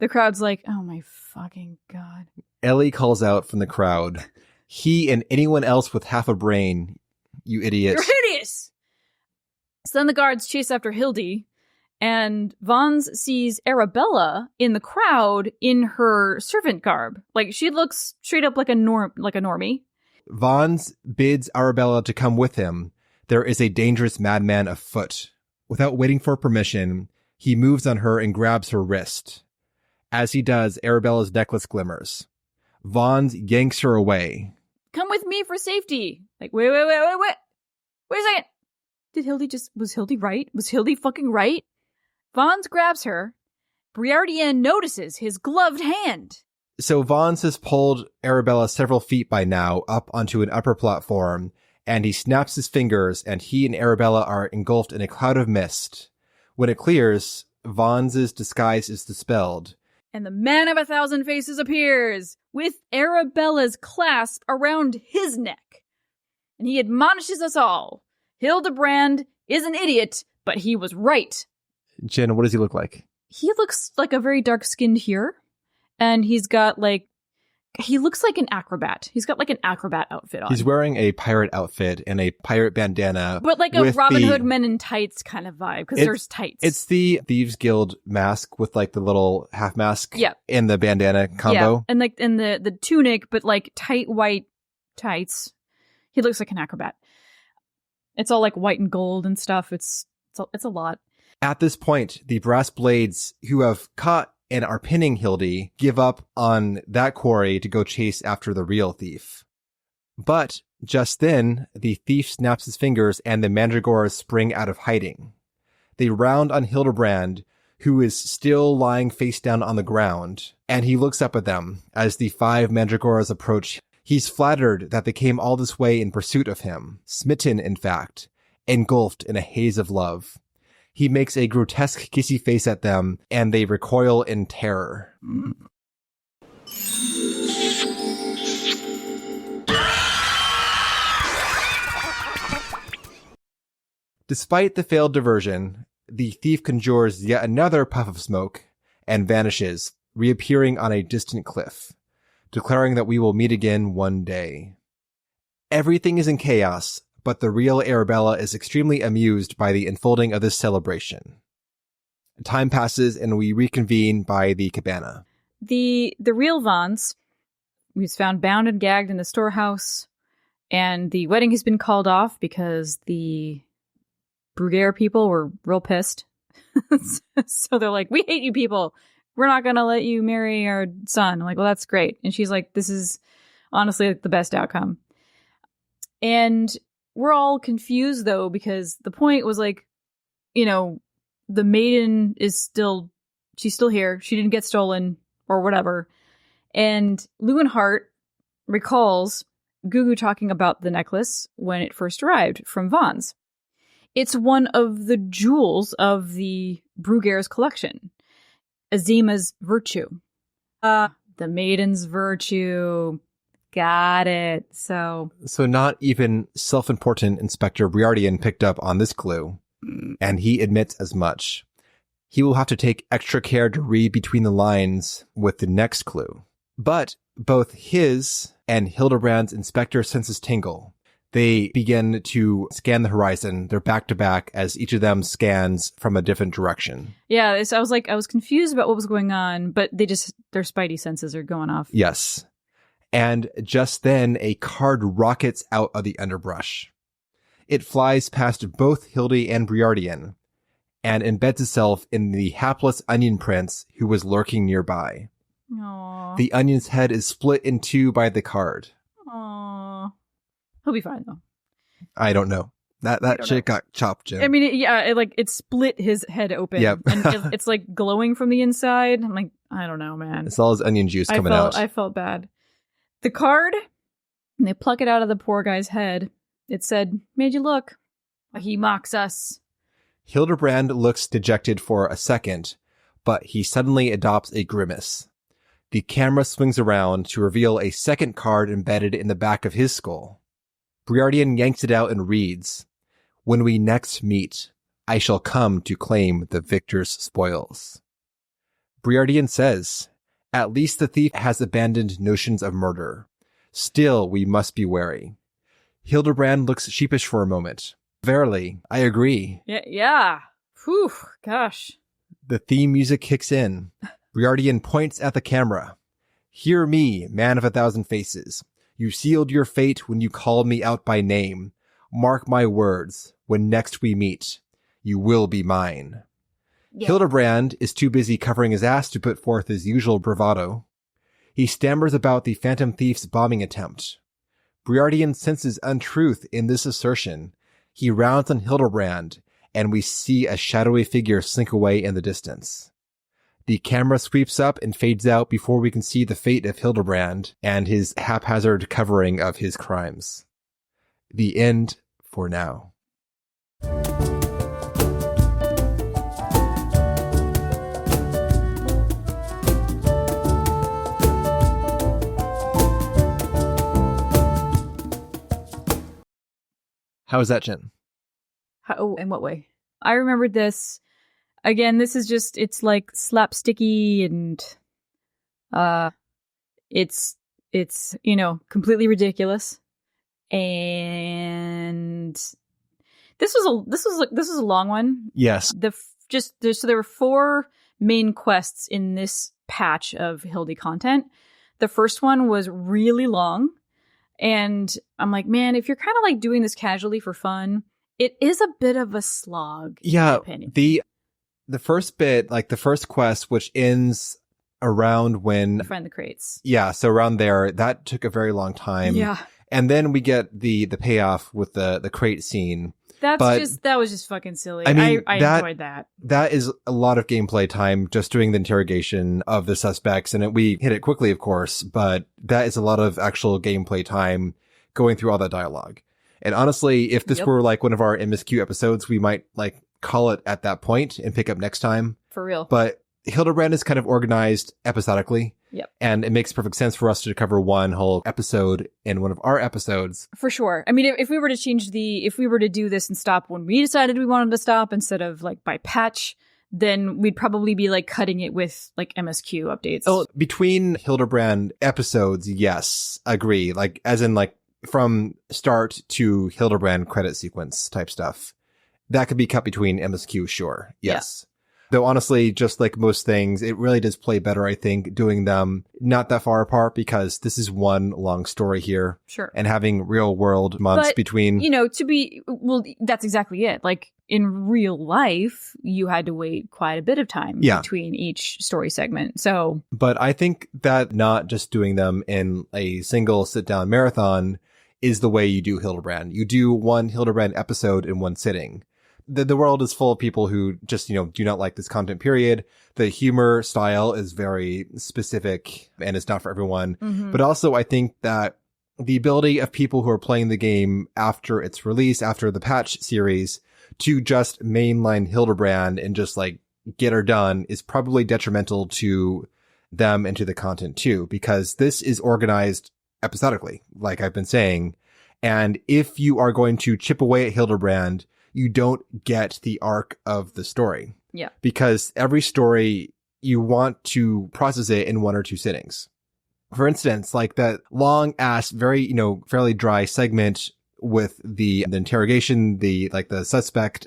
The crowd's like, oh my fucking god. Ellie calls out from the crowd, he and anyone else with half a brain, you idiot. You're hideous! So then the guards chase after Hildy, and Vons sees Arabella in the crowd in her servant garb. Like, she looks straight up like a normie. Vons bids Arabella to come with him. There is a dangerous madman afoot. Without waiting for permission, he moves on her and grabs her wrist. As he does, Arabella's necklace glimmers. Vons yanks her away. Come with me for safety. Like, wait. Wait a second. Was Hildy right? Was Hildy fucking right? Vons grabs her. Briardienne notices his gloved hand. So Vons has pulled Arabella several feet by now up onto an upper platform, and he snaps his fingers, and he and Arabella are engulfed in a cloud of mist. When it clears, Vons's disguise is dispelled. And the man of 1,000 faces appears, with Arabella's clasp around his neck. And he admonishes us all. Hildibrand is an idiot, but he was right. Jen, what does he look like? He looks like a very dark-skinned here. And he's got he looks like an acrobat. He's got like an acrobat outfit on. He's wearing a pirate outfit and a pirate bandana. But like a Robin Hood Men in Tights kind of vibe, because there's tights. It's the Thieves Guild mask with like the little half mask and the bandana combo. Yeah, and the tunic, but like tight white tights. He looks like an acrobat. It's all like white and gold and stuff. It's a lot. At this point, the brass blades who have caught and are pinning Hildy give up on that quarry to go chase after the real thief. But just then, the thief snaps his fingers and the mandragoras spring out of hiding. They round on Hildibrand, who is still lying face down on the ground, and he looks up at them as the 5 mandragoras approach. He's flattered that they came all this way in pursuit of him, smitten in fact, engulfed in a haze of love. He makes a grotesque kissy face at them, and they recoil in terror. Despite the failed diversion, the thief conjures yet another puff of smoke and vanishes, reappearing on a distant cliff, declaring that we will meet again one day. Everything is in chaos, but the real Arabella is extremely amused by the unfolding of this celebration. Time passes and we reconvene by the cabana. The real Vons was found bound and gagged in the storehouse, and the wedding has been called off because the Bruguiere people were real pissed. So they're like, we hate you people. We're not going to let you marry our son. I'm like, well, that's great. And she's like, this is honestly the best outcome. And we're all confused, though, because the point was like, the maiden she's still here. She didn't get stolen or whatever. And Leeuwenhart recalls Gugu talking about the necklace when it first arrived from Vaughn's. It's one of the jewels of the Bruguière's collection. Azima's virtue. The maiden's virtue. Got it. So not even self-important Inspector Briardian picked up on this clue, and he admits as much. He will have to take extra care to read between the lines with the next clue. But both his and Hildibrand's inspector senses tingle. They begin to scan the horizon. They're back to back as each of them scans from a different direction. Yeah, I was confused about what was going on, but their spidey senses are going off. Yes. And just then, a card rockets out of the underbrush. It flies past both Hildy and Briardian, and embeds itself in the hapless onion prince who was lurking nearby. Aww. The onion's head is split in two by the card. Aww. He'll be fine, though. I don't know. That shit got chopped, Jim. I mean, it split his head open. Yep. And it's like glowing from the inside. I'm like, I don't know, man. It's all his onion juice coming out. I felt bad. The card, and they pluck it out of the poor guy's head. It said, "Made you look." He mocks us. Hildibrand looks dejected for a second, but he suddenly adopts a grimace. The camera swings around to reveal a second card embedded in the back of his skull. Briardian yanks it out and reads, "When we next meet, I shall come to claim the victor's spoils." Briardian says, "At least the thief has abandoned notions of murder. Still, we must be wary." Hildibrand looks sheepish for a moment. "Verily, I agree." Yeah. Whew, gosh. The theme music kicks in. Briardian points at the camera. "Hear me, man of 1,000 faces. You sealed your fate when you called me out by name. Mark my words, when next we meet, you will be mine." Yeah. Hildibrand is too busy covering his ass to put forth his usual bravado. He stammers about the Phantom Thief's bombing attempt. Briardian senses untruth in this assertion. He rounds on Hildibrand, and we see a shadowy figure slink away in the distance. The camera sweeps up and fades out before we can see the fate of Hildibrand and his haphazard covering of his crimes. The end for now. How was that, Jen? In what way? I remembered this. Again, this is just, it's like slapsticky and it's completely ridiculous. And this was a long one. Yes. So there were 4 main quests in this patch of Hildy content. The first one was really long. And I'm like, man, if you're kind of like doing this casually for fun, it is a bit of a slog. Yeah. In my opinion. The first bit, like the first quest, which ends around when you find the crates. Yeah. So around there, that took a very long time. Yeah. And then we get the payoff with the crate scene. That was just fucking silly. I mean, I enjoyed that. That is a lot of gameplay time just doing the interrogation of the suspects. And we hit it quickly, of course, but that is a lot of actual gameplay time going through all that dialogue. And honestly, if this were like one of our MSQ episodes, we might like call it at that point and pick up next time. For real. But Hildibrand is kind of organized episodically. Yep. And it makes perfect sense for us to cover one whole episode in one of our episodes. For sure. I mean, if we were to do this and stop when we decided we wanted to stop instead of like by patch, then we'd probably be like cutting it with like MSQ updates. Oh, between Hildibrand episodes, yes, agree. Like as in like from start to Hildibrand credit sequence type stuff. That could be cut between MSQ, sure. Yes. Yeah. Though honestly, just like most things, it really does play better, I think, doing them not that far apart because this is one long story here. Sure. And having real world months between. That's exactly it. Like in real life, you had to wait quite a bit of time between each story segment. So. But I think that not just doing them in a single sit down marathon is the way you do Hildibrand. You do one Hildibrand episode in one sitting. The world is full of people who just, do not like this content, period. The humor style is very specific and it's not for everyone. But also I think that the ability of people who are playing the game after its release, after the patch series, to just mainline Hildibrand and just like get her done is probably detrimental to them and to the content too, because this is organized episodically, like I've been saying. And if you are going to chip away at Hildibrand, you don't get the arc of the story. Yeah. Because every story, you want to process it in one or two sittings. For instance, like that long ass, very, fairly dry segment with the interrogation, the suspect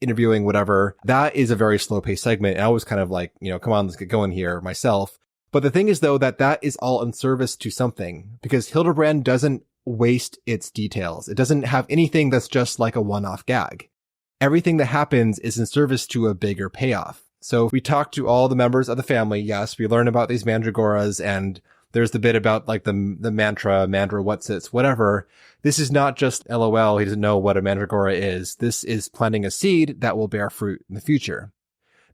interviewing, whatever, that is a very slow paced segment. And I was kind of like, come on, let's get going here myself. But the thing is though, that is all in service to something, because Hildibrand doesn't waste its details. It doesn't have anything that's just like a one-off gag. Everything that happens is in service to a bigger payoff. So we talk to all the members of the family. Yes, we learn about these mandragoras, and there's the bit about like the mantra, mandra, whatsits, whatever. This is not just LOL, he doesn't know what a mandragora is. This is planting a seed that will bear fruit in the future.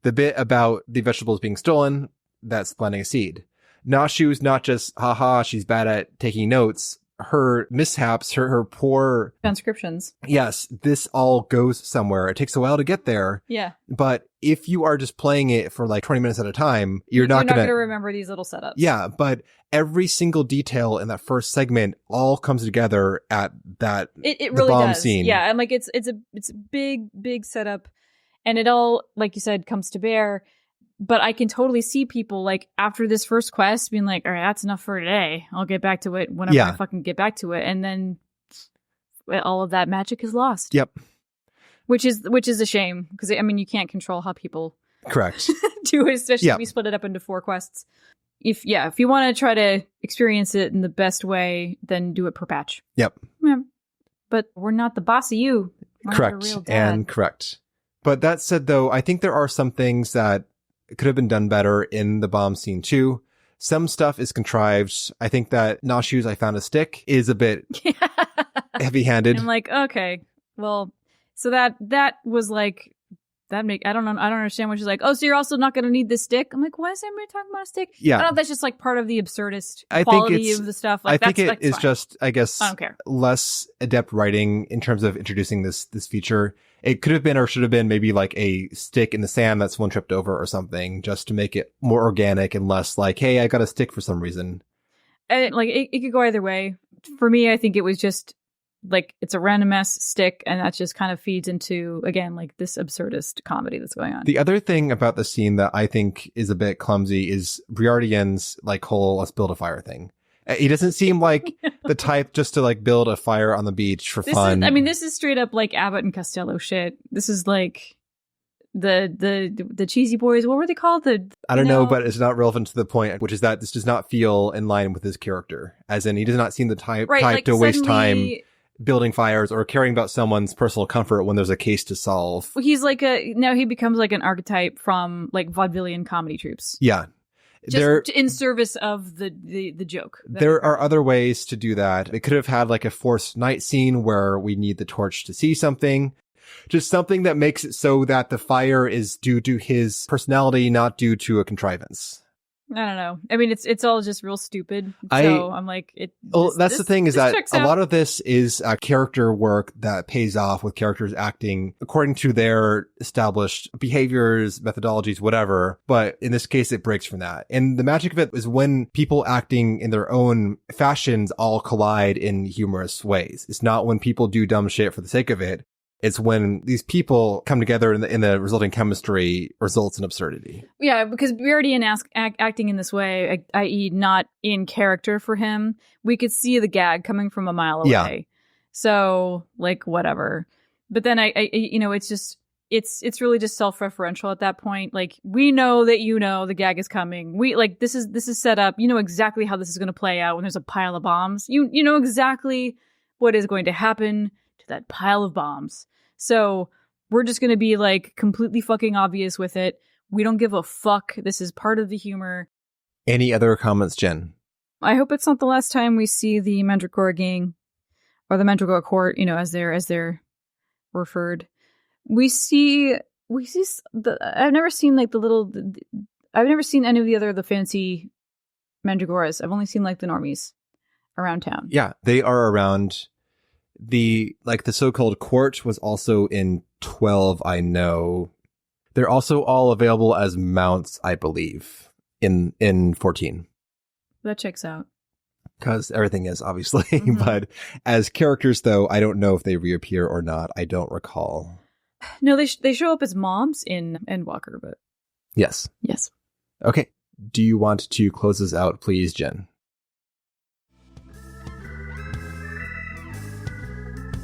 The bit about the vegetables being stolen, that's planting a seed. Nashu's not just, haha, she's bad at taking notes. Her mishaps, her poor transcriptions. Yes, this all goes somewhere. It takes a while to get there. Yeah. But if you are just playing it for like 20 minutes at a time, you're not going to remember these little setups. Yeah, but every single detail in that first segment all comes together at that it really bomb does. scene. Yeah, and like it's a big setup, and it all, like you said, comes to bear. But I can totally see people like after this first quest being like, all right, that's enough for today. I'll get back to it whenever I fucking get back to it. And then all of that magic is lost. Yep. Which is a shame, because I mean, you can't control how people correct do it, especially if we split it up into 4 quests. If you want to try to experience it in the best way, then do it per patch. Yep. Yeah. But we're not the boss of you. We're correct. not the real dad. And correct. But that said, though, I think there are some things that could have been done better in the bomb scene too. Some stuff is contrived. I think that Nashu's I found a stick is a bit heavy-handed. I'm like, okay, well, so that was like, I don't understand what she's like, oh, so you're also not going to need this stick? I'm like, why is everybody talking about a stick? Yeah. I don't know if that's just like part of the absurdist quality of the stuff. Like, I think it is fine. just, I guess, I don't care. Less adept writing in terms of introducing this feature. It could have been or should have been maybe like a stick in the sand that someone tripped over or something, just to make it more organic and less like, hey, I got a stick for some reason. And like it could go either way. For me, I think it was just like it's a random ass stick, and that just kind of feeds into, again, like this absurdist comedy that's going on. The other thing about the scene that I think is a bit clumsy is Briardian's like whole let's build a fire thing. He doesn't seem like the type just to like build a fire on the beach for fun. This is straight up like Abbott and Costello shit. This is like the cheesy boys. What were they called? I don't know, but it's not relevant to the point, which is that this does not feel in line with his character. As in, he does not seem the type like to waste time building fires or caring about someone's personal comfort when there's a case to solve. He's like he becomes like an archetype from like vaudevillian comedy troupes. Yeah. Just in service of the joke. There are other ways to do that. It could have had like a forced night scene where we need the torch to see something. Just something that makes it so that the fire is due to his personality, not due to a contrivance. I don't know. I mean, it's all just real stupid. So I'm like, that's the thing is that a lot of this is character work that pays off with characters acting according to their established behaviors, methodologies, whatever. But in this case, it breaks from that. And the magic of it is when people acting in their own fashions all collide in humorous ways. It's not when people do dumb shit for the sake of it. It's when these people come together in the resulting chemistry results in absurdity. Yeah, because Briardian acting in this way, i.e. not in character for him, we could see the gag coming from a mile away. Yeah. So, like, whatever. But then it's really just self-referential at that point. Like, we know that the gag is coming. This is set up. You know exactly how this is going to play out when there's a pile of bombs. You know exactly what is going to happen to that pile of bombs. So we're just going to be like completely fucking obvious with it. We don't give a fuck. This is part of the humor. Any other comments, Jen? I hope it's not the last time we see the Mandragora gang. or the Mandragora Court, as they're referred. We see I've never seen like I've never seen any of the fancy Mandragoras. I've only seen like the normies around town. Yeah, they are around. The so-called court was also in 12, I know. They're also all available as mounts, I believe, in 14. That checks out. Because everything is, obviously. Mm-hmm. But as characters, though, I don't know if they reappear or not. I don't recall. No, they show up as mobs in Endwalker, but... Yes. Yes. Okay. Do you want to close this out, please, Jen?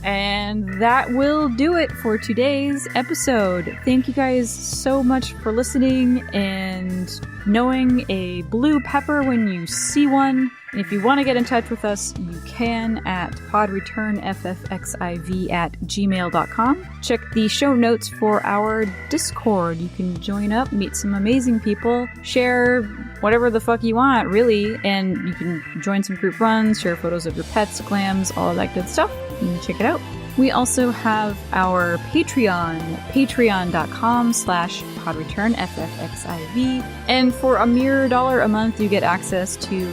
And that will do it for today's episode. Thank you guys so much for listening and knowing a blue pepper when you see one. And if you want to get in touch with us, you can at podreturnffxiv@gmail.com. Check the show notes for our Discord. You can join up, meet some amazing people, share whatever the fuck you want, really. And you can join some group runs, share photos of your pets, clams, all of that good stuff. You can check it out. We also have our Patreon, patreon.com/podreturnffxiv. And for a mere $1 a month, you get access to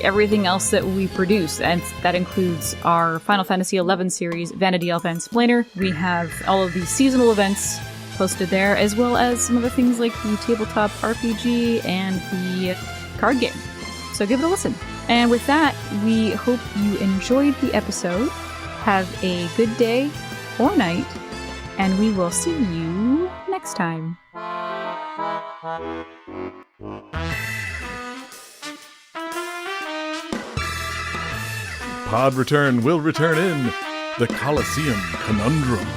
everything else that we produce, and that includes our Final Fantasy XI series, Vanity Elf and Splainer. We have all of these seasonal events posted there, as well as some other things like the tabletop RPG and the card game. So give it a listen. And with that, we hope you enjoyed the episode. Have a good day or night, and we will see you next time. Pod Return will return in the Colosseum Conundrum.